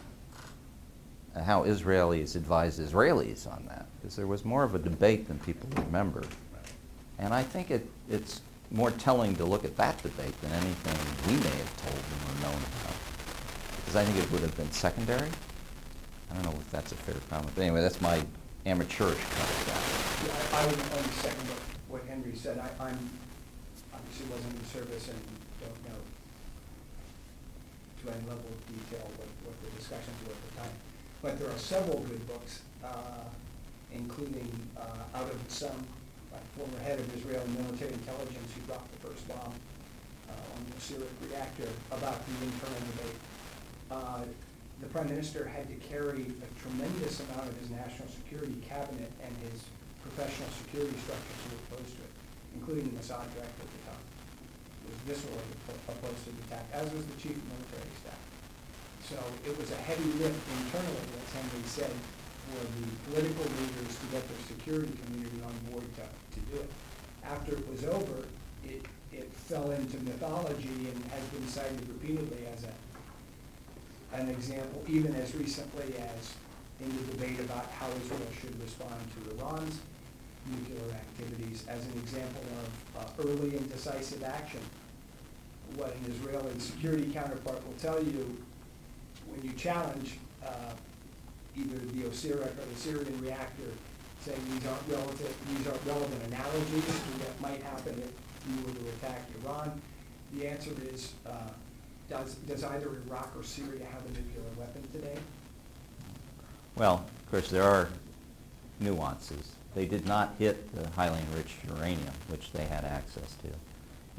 how Israelis advised Israelis on that, because there was more of a debate than people remember. And I think it's more telling to look at that debate than anything we may have told them or known about, because I think it would have been secondary. I don't know if that's a fair comment, but anyway, that's my amateurish cut of that. Yeah, I would only second what Henry said. I'm obviously wasn't in service and don't know to any level of detail what the discussions were at the time. But there are several good books, including Out of the Sun, by former head of Israeli military intelligence who dropped the first bomb on the Osiris reactor, about the internal debate. The Prime Minister had to carry a tremendous amount of his national security cabinet and his professional security structures who were opposed to it, including the Mossad director at the time. He was viscerally opposed to the attack, as was the chief of military staff. So it was a heavy lift internally, as Henry said, for the political leaders to get their security community on board to do it. After it was over, it fell into mythology and has been cited repeatedly as an example, even as recently as in the debate about how Israel should respond to Iran's nuclear activities, as an example of early and decisive action. What an Israeli security counterpart will tell you when you challenge either the Osiris or the Syrian reactor, saying these aren't relevant analogies to what might happen if you were to attack Iran, the answer is, does either Iraq or Syria have a nuclear weapon today? Well, of course, there are nuances. They did not hit the highly enriched uranium, which they had access to.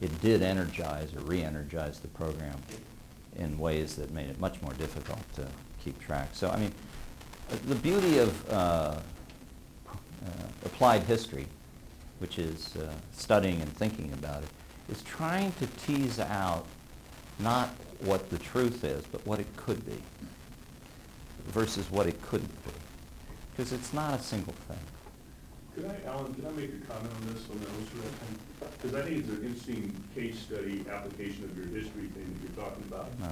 It did energize or re-energize the program in ways that made it much more difficult to keep track. So, I mean, the beauty of applied history, which is studying and thinking about it, is trying to tease out not what the truth is, but what it could be, versus what it couldn't be. Because it's not a single thing. Alan, could I make a comment on this, on the illustrator thing? Because I think it's an interesting case study application of your history thing that you're talking about. No.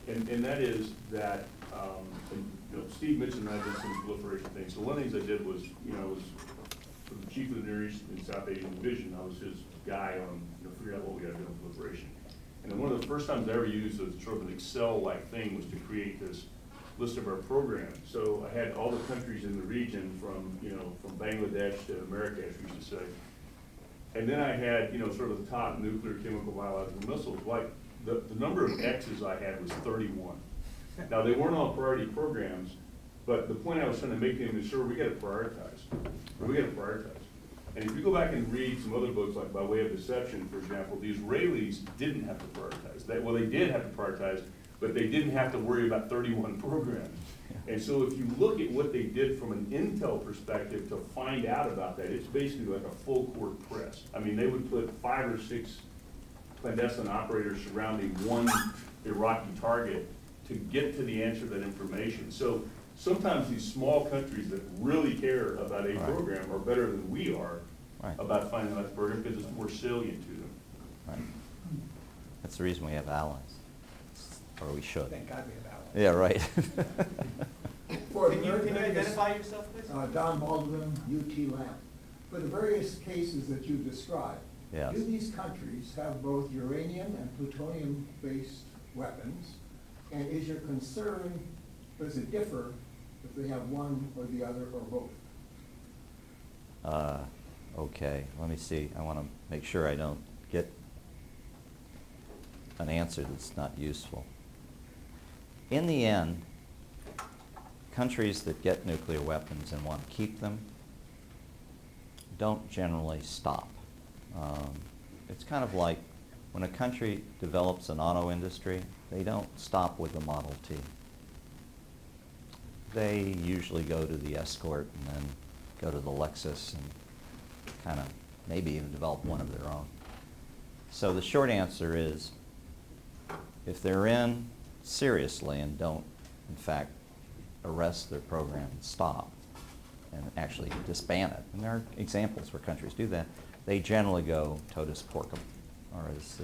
And that is that, and, you know, Steve mentioned that I did some proliferation things. So one of the things I did was, you know, I was the chief of the Near East and South Asian Division. I was his guy on, you know, figuring out what we got to do on proliferation. And then one of the first times I ever used a sort of an Excel-like thing was to create this list of our programs. So I had all the countries in the region from, you know, from Bangladesh to America, as we used to say. And then I had, you know, sort of the top nuclear, chemical, biological missiles. Like, the number of X's I had was 31. Now, they weren't all priority programs, but the point I was trying to make to him is, sure, we got to prioritize. We got to prioritize. And if you go back and read some other books, like By Way of Deception, for example, the Israelis didn't have to prioritize. Well, they did have to prioritize, but they didn't have to worry about 31 programs. And so if you look at what they did from an intel perspective to find out about that, it's basically like a full court press. I mean, they would put 5 or 6 clandestine operators surrounding one Iraqi target to get to the answer to that information. So sometimes these small countries that really care about a program are better than we are about finding out the program because it's more salient to them. Right. That's the reason we have allies, or we should. Thank God we have allies. Yeah, right. Can you identify yourself, please? Don Baldwin, UT Lab. For the various cases that you described, Yes. do these countries have both uranium and plutonium-based weapons? And is your concern, does it differ if they have one or the other or both? Okay, let me see. I want to make sure I don't get an answer that's not useful. In the end, countries that get nuclear weapons and want to keep them don't generally stop. It's kind of like when a country develops an auto industry, they don't stop with the Model T. They usually go to the Escort and then go to the Lexus and kind of maybe even develop one of their own. So the short answer is, if they're in seriously and don't, in fact, arrest their program and stop and actually disband it, and there are examples where countries do that, they generally go totus porcum, or as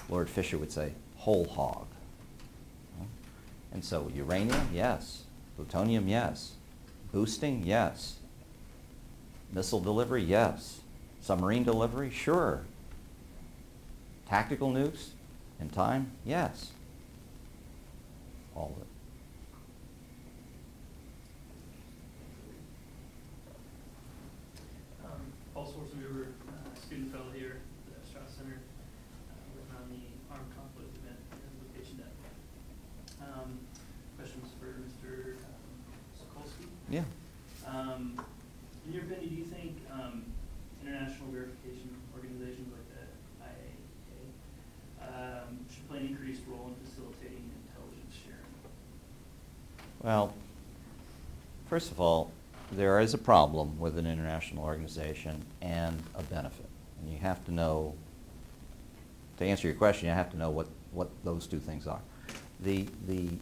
Lord Fisher would say, whole hog. And so uranium, yes. Plutonium, yes. Boosting, yes. Missile delivery, yes. Submarine delivery, sure. Tactical nukes in time, yes. All of it. Paul Swartz, we were a student fellow here at the Strauss Center, working on the armed conflict event location deck. Questions for Mr. Sokolski? Yeah. In your opinion, do you think international verification organizations like the IAEA should play an increased role in facilitating intelligence sharing? Well, first of all, there is a problem with an international organization and a benefit. And you have to know, to answer your question, you have to know what those two things are. The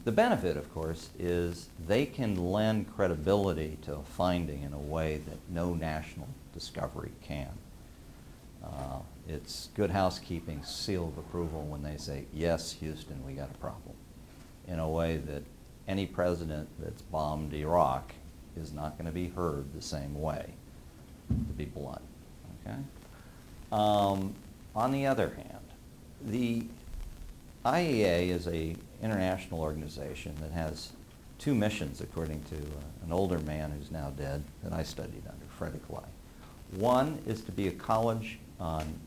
benefit, of course, is they can lend credibility to a finding in a way that no national discovery can. It's good housekeeping, seal of approval when they say, yes, Houston, we got a problem, in a way that any president that's bombed Iraq is not going to be heard the same way, to be blunt. Okay? On the other hand, the IAEA is an international organization that has 2 missions, according to an older man who's now dead that I studied under, Frederick Ley. One is to be a college on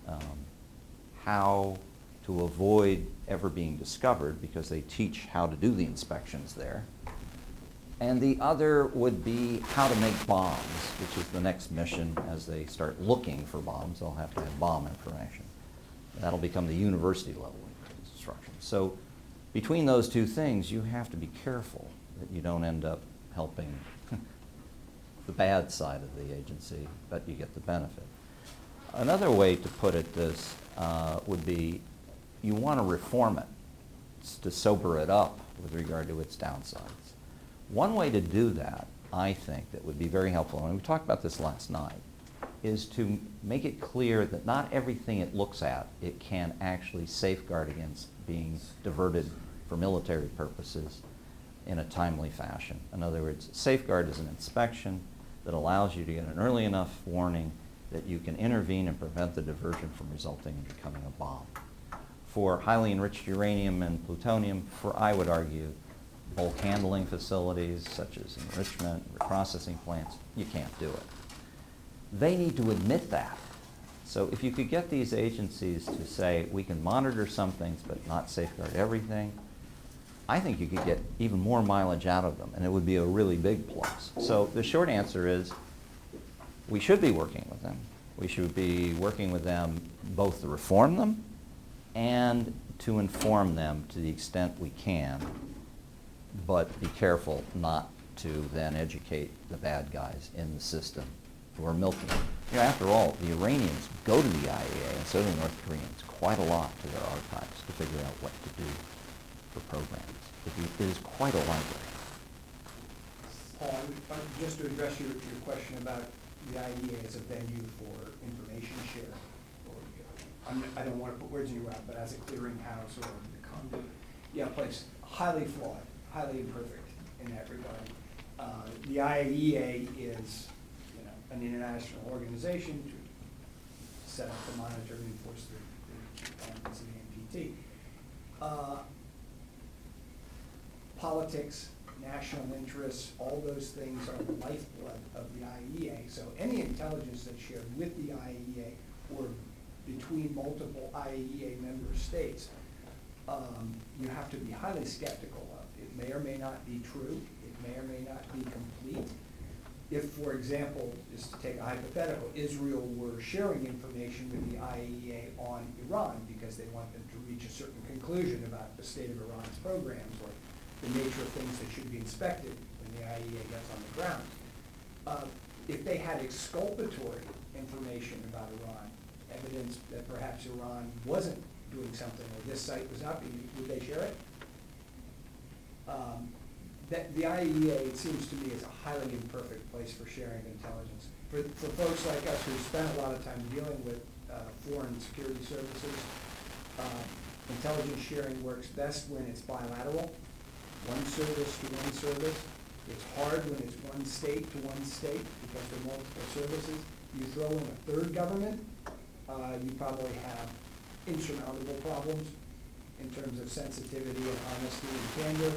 how to avoid ever being discovered, because they teach how to do the inspections there. And the other would be how to make bombs, which is the next mission. As they start looking for bombs, they'll have to have bomb information. That'll become the university level instruction. So between those 2 things, you have to be careful that you don't end up helping the bad side of the agency, but you get the benefit. Another way to put it this would be, you want to reform it to sober it up with regard to its downsides. One way to do that, I think, that would be very helpful, and we talked about this last night, is to make it clear that not everything it looks at it can actually safeguard against being diverted for military purposes in a timely fashion. In other words, safeguard is an inspection that allows you to get an early enough warning that you can intervene and prevent the diversion from resulting in becoming a bomb. For highly enriched uranium and plutonium, for, I would argue, bulk handling facilities such as enrichment, reprocessing plants, you can't do it. They need to admit that. So if you could get these agencies to say, we can monitor some things but not safeguard everything, I think you could get even more mileage out of them, and it would be a really big plus. So the short answer is, we should be working with them. We should be working with them both to reform them and to inform them to the extent we can, but be careful not to then educate the bad guys in the system who are milking them. You know, after all, the Iranians go to the IAEA, and so do the North Koreans, quite a lot to their archives to figure out what to do for programs. It is quite a library. Paul, just to address your question about the IEA as a venue for information sharing, or, I don't want to put words in your mouth, but as a clearinghouse or a conduit, yeah, place highly flawed, highly imperfect in that regard. The IAEA is, you know, an international organization to set up, to monitor, and enforce the elements of the NPT. Politics, national interests, all those things are the lifeblood of the IAEA. So any intelligence that's shared with the IAEA or between multiple IAEA member states, you have to be highly skeptical of. It may or may not be true. It may or may not be complete. If, for example, just to take a hypothetical, Israel were sharing information with the IAEA on Iran because they want them to reach a certain conclusion about the state of Iran's programs or the nature of things that should be inspected when the IAEA gets on the ground. If they had exculpatory information about Iran, evidence that perhaps Iran wasn't doing something or this site was not being, would they share it? That the IAEA, it seems to me, is a highly imperfect place for sharing intelligence. For folks like us who spent a lot of time dealing with foreign security services, intelligence sharing works best when it's bilateral, one service to one service. It's hard when it's one state to one state because there are multiple services. You throw in a third government, you probably have insurmountable problems in terms of sensitivity and honesty and candor.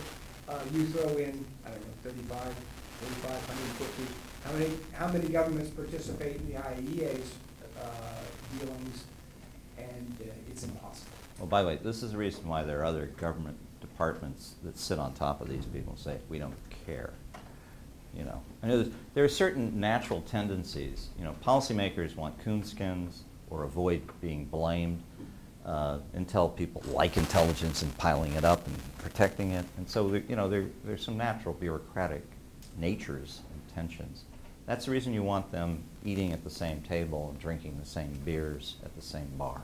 You throw in, I don't know, 35, 45, 150. How many governments participate in the IAEA's dealings, and it's impossible. Well, by the way, this is the reason why there are other government departments that sit on top of these people and say, we don't care. You know, I know there are certain natural tendencies. You know, policymakers want coonskins or avoid being blamed. Intel people like intelligence and piling it up and protecting it. And so, you know, there's some natural bureaucratic natures and tensions. That's the reason you want them eating at the same table and drinking the same beers at the same bar.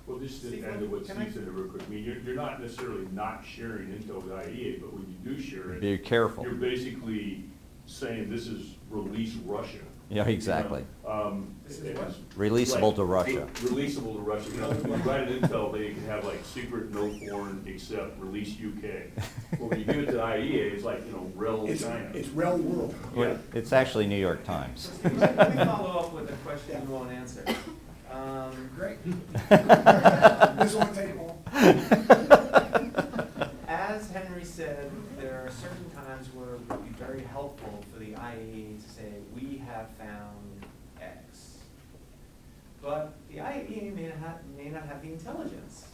Well, just to Steve, add to what can Steve I- said real quick, I mean, you're not necessarily not sharing intel with IEA, but when you do share it, Be careful. you're basically saying this is release Russia. Yeah, exactly. You know, This is what? Releasable to Russia. Releasable to Russia. You know, when you write an intel, they can have like secret, no foreign, except release UK. Well, when you give it to IEA, it's like, you know, rel China. It's real world. Yeah. It's actually New York Times. So Steve, let me follow up with a question you won't answer. Great. This won't take long. As Henry said, there are certain times where it would be very helpful for the IAEA to say, we have found X. But the IAEA may not have the intelligence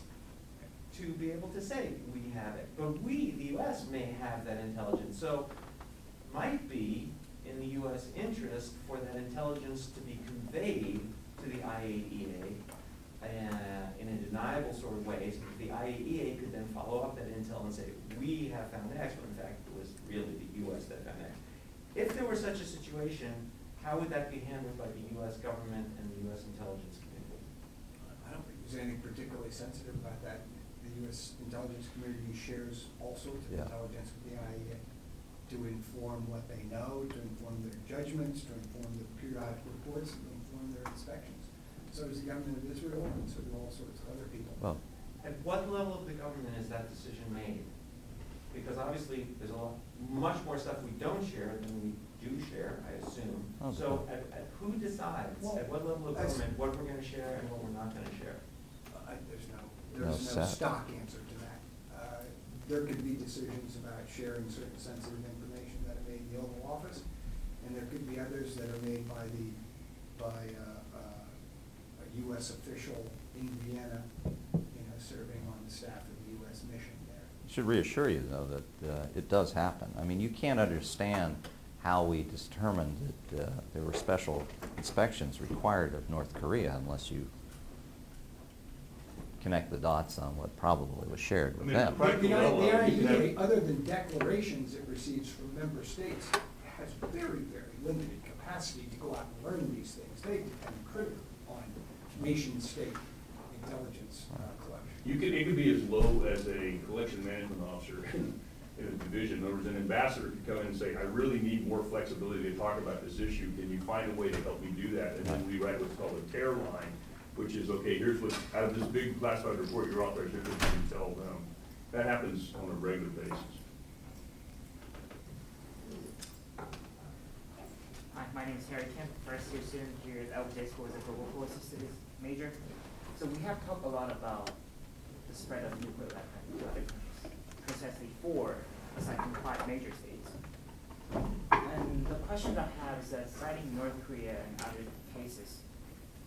to be able to say, we have it. But we, the US, may have that intelligence. So might be in the US interest for that intelligence to be conveyed to the IAEA in a deniable sort of way, so that the IAEA could then follow up that intel and say, we have found X, but in fact it was really the US that found X. If there were such a situation, how would that be handled by the US government and the US intelligence community? I don't think there's anything particularly sensitive about that. The U.S. intelligence community shares all sorts of Yeah. intelligence with the IAEA to inform what they know, to inform their judgments, to inform the periodic reports and perform their inspections. So does the government of Israel, and so do all sorts of other people. Well, At what level of the government is that decision made? Because obviously, there's much more stuff we don't share than we do share, I assume. Okay. So at who decides, Well, at what level of that's- government, what we're gonna share and what we're not gonna share? There's no set. stock answer to that. There could be decisions about sharing certain sensitive information that are made in the Oval Office, and there could be others that are made by a U.S. official in Vienna, serving on the staff of the U.S. mission there. should reassure you, though, that it does happen. I mean, you can't understand how we determined that there were special inspections required of North Korea unless you connect the dots on what probably was shared with I mean, them. Right. The Well, you can IEA, have- other than declarations it receives from member states, has very, very limited capacity to go out and learn these things. They depend critically on nation-state intelligence collection. It could be as low as a collection management officer in a division. In other words, an ambassador could come in and say, I really need more flexibility to talk about this issue. Can you find a way to help me do that? And then we write what's called a tear line, which is, okay, here's what, out of this big classified report you're authorized, here's what you can tell them. That happens on a regular basis. Hi, my name is Harry Kemp, first year student here at LJ School as a global policy studies major. So we have talked a lot about the spread of nuclear weapons to other countries, precisely 4 aside from 5 major states. And the question I have is that citing North Korea and other cases,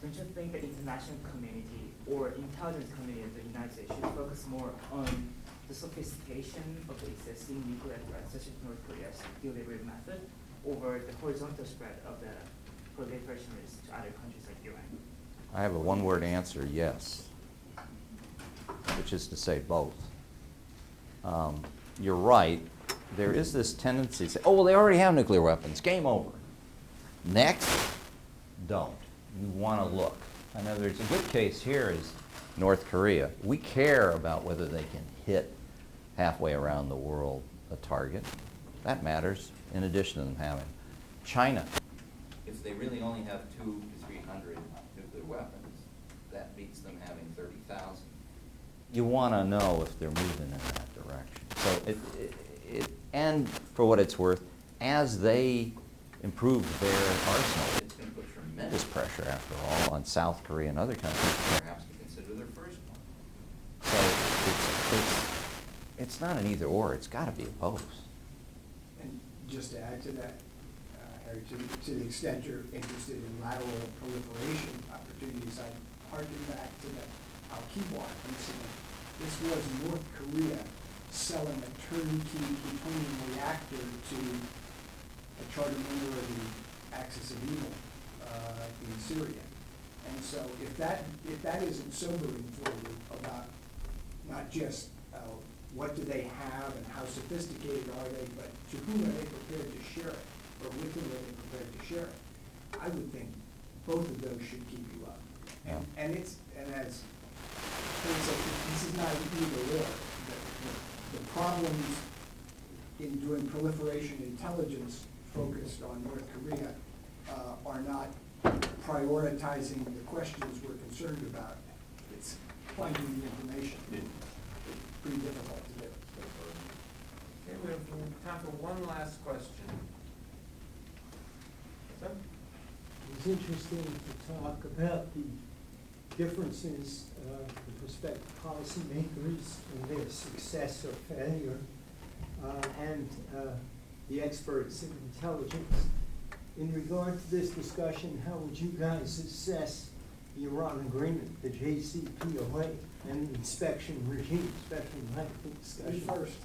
don't you think the international community or intelligence community of the United States should focus more on the sophistication of the existing nuclear threats, such as North Korea's delivery method, over the horizontal spread of the proliferation risk to other countries like Iran? I have a one-word answer, yes, which is to say both. You're right. There is this tendency to say, oh, well, they already have nuclear weapons. Game over. Next, don't. You want to look. In other words, a good case here is North Korea. We care about whether they can hit halfway around the world a target. That matters, in addition to them having. China. If they really only have 200 to 300 nuclear weapons, that beats them having 30,000. You want to know if they're moving in that direction. So and for what it's worth, as they improve their arsenal, It's going to put tremendous tremendous pressure, after all, on South Korea and other countries. perhaps to consider their first one. So it's not an either or. It's got to be a both. And just to add to that, Harry, to the extent you're interested in lateral proliferation opportunities, I harken back to the Al-Kibar incident. This was North Korea selling a turnkey plutonium reactor to a charter member of the Axis of Evil in Syria. And so if that isn't sobering for you about not just what do they have and how sophisticated are they, but to whom are they prepared to share it, or with whom are they prepared to share it, I would think both of those should keep you up. Yeah. And as Kurt said, this is not either or. The problems in doing proliferation intelligence focused on North Korea are not prioritizing the questions we're concerned about. It's finding the information. It's pretty difficult to do. Okay, we have time for one last question. Sir? It was interesting to talk about the differences with respect to policymakers and their success or failure, and the experts in intelligence. In regard to this discussion, how would you guys assess the Iran agreement, the JCPOA, and the inspection regime, especially in light of the Me discussion? first.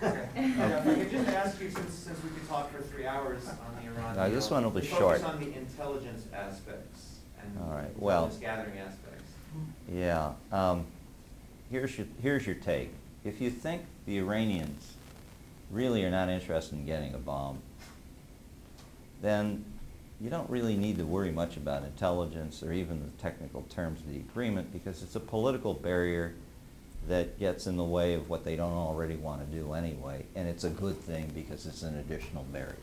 Okay. If I could just ask you, since we could talk for 3 hours on the Iran No, deal, this one will be to short. Focus on the intelligence aspects and All right, well- intelligence gathering aspects. Yeah. Here's your take. If you think the Iranians really are not interested in getting a bomb, then you don't really need to worry much about intelligence or even the technical terms of the agreement, because it's a political barrier that gets in the way of what they don't already want to do anyway, and it's a good thing because it's an additional barrier.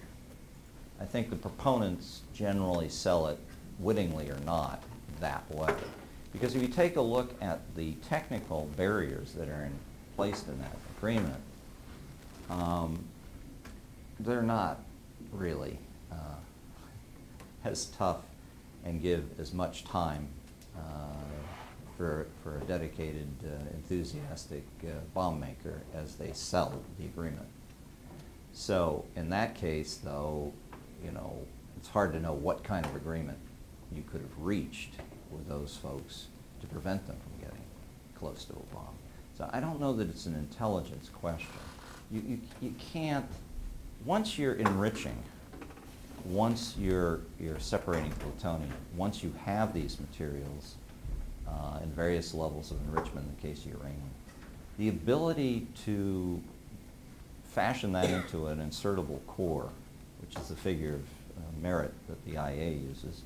I think the proponents generally sell it wittingly or not, that way. Because if you take a look at the technical barriers that are placed in that agreement, they're not really as tough and give as much time for a dedicated, enthusiastic bomb maker as they sell the agreement. So in that case, though, you know, it's hard to know what kind of agreement you could have reached with those folks to prevent them from getting close to a bomb. So I don't know that it's an intelligence question. You can't, once you're enriching, once you're separating plutonium, once you have these materials in various levels of enrichment in the case of uranium, the ability to fashion that into an insertable core, which is the figure of merit that the IA uses,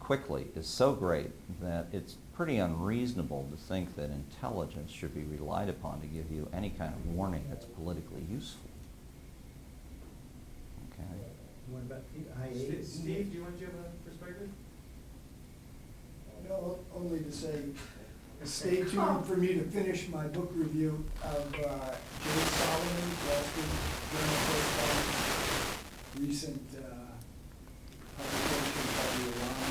quickly is so great that it's pretty unreasonable to think that intelligence should be relied upon to give you any kind of warning that's politically useful. Okay. What about the IA? Steve, do you want to have a perspective? No, only to say, stay tuned for me to finish my book review of Jay Solomon's Wall Street Journal correspondent, recent publication called the Iran.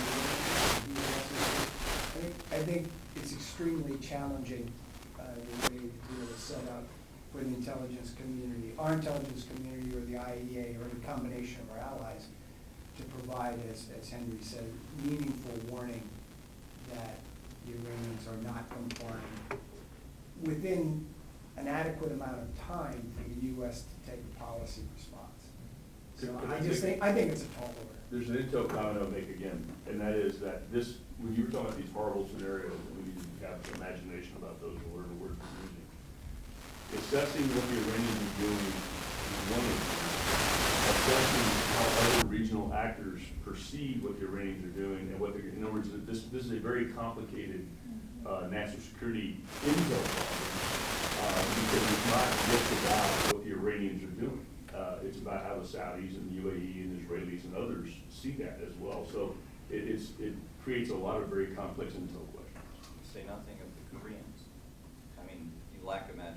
I think it's extremely challenging, the way the deal is set up for the intelligence community, our intelligence community, or the IAEA, or the combination of our allies, to provide, as Henry said, meaningful warning that the Iranians are not complying within an adequate amount of time for the U.S. to take a policy response. So I think it's a tall order. There's an intel comment I'll make again, and that is that this, when you were talking about these horrible scenarios, and we need to have some imagination about those, or whatever word we're using. Assessing what the Iranians are doing is one of them. Assessing how other regional actors perceive what the Iranians are doing and what they're, in other words, this is a very complicated national security intel problem, because it's not just about what the Iranians are doing. It's about how the Saudis and the UAE and Israelis and others see that as well. So it creates a lot of very complex intel questions. Say nothing of the Koreans. I mean, you lack imagination.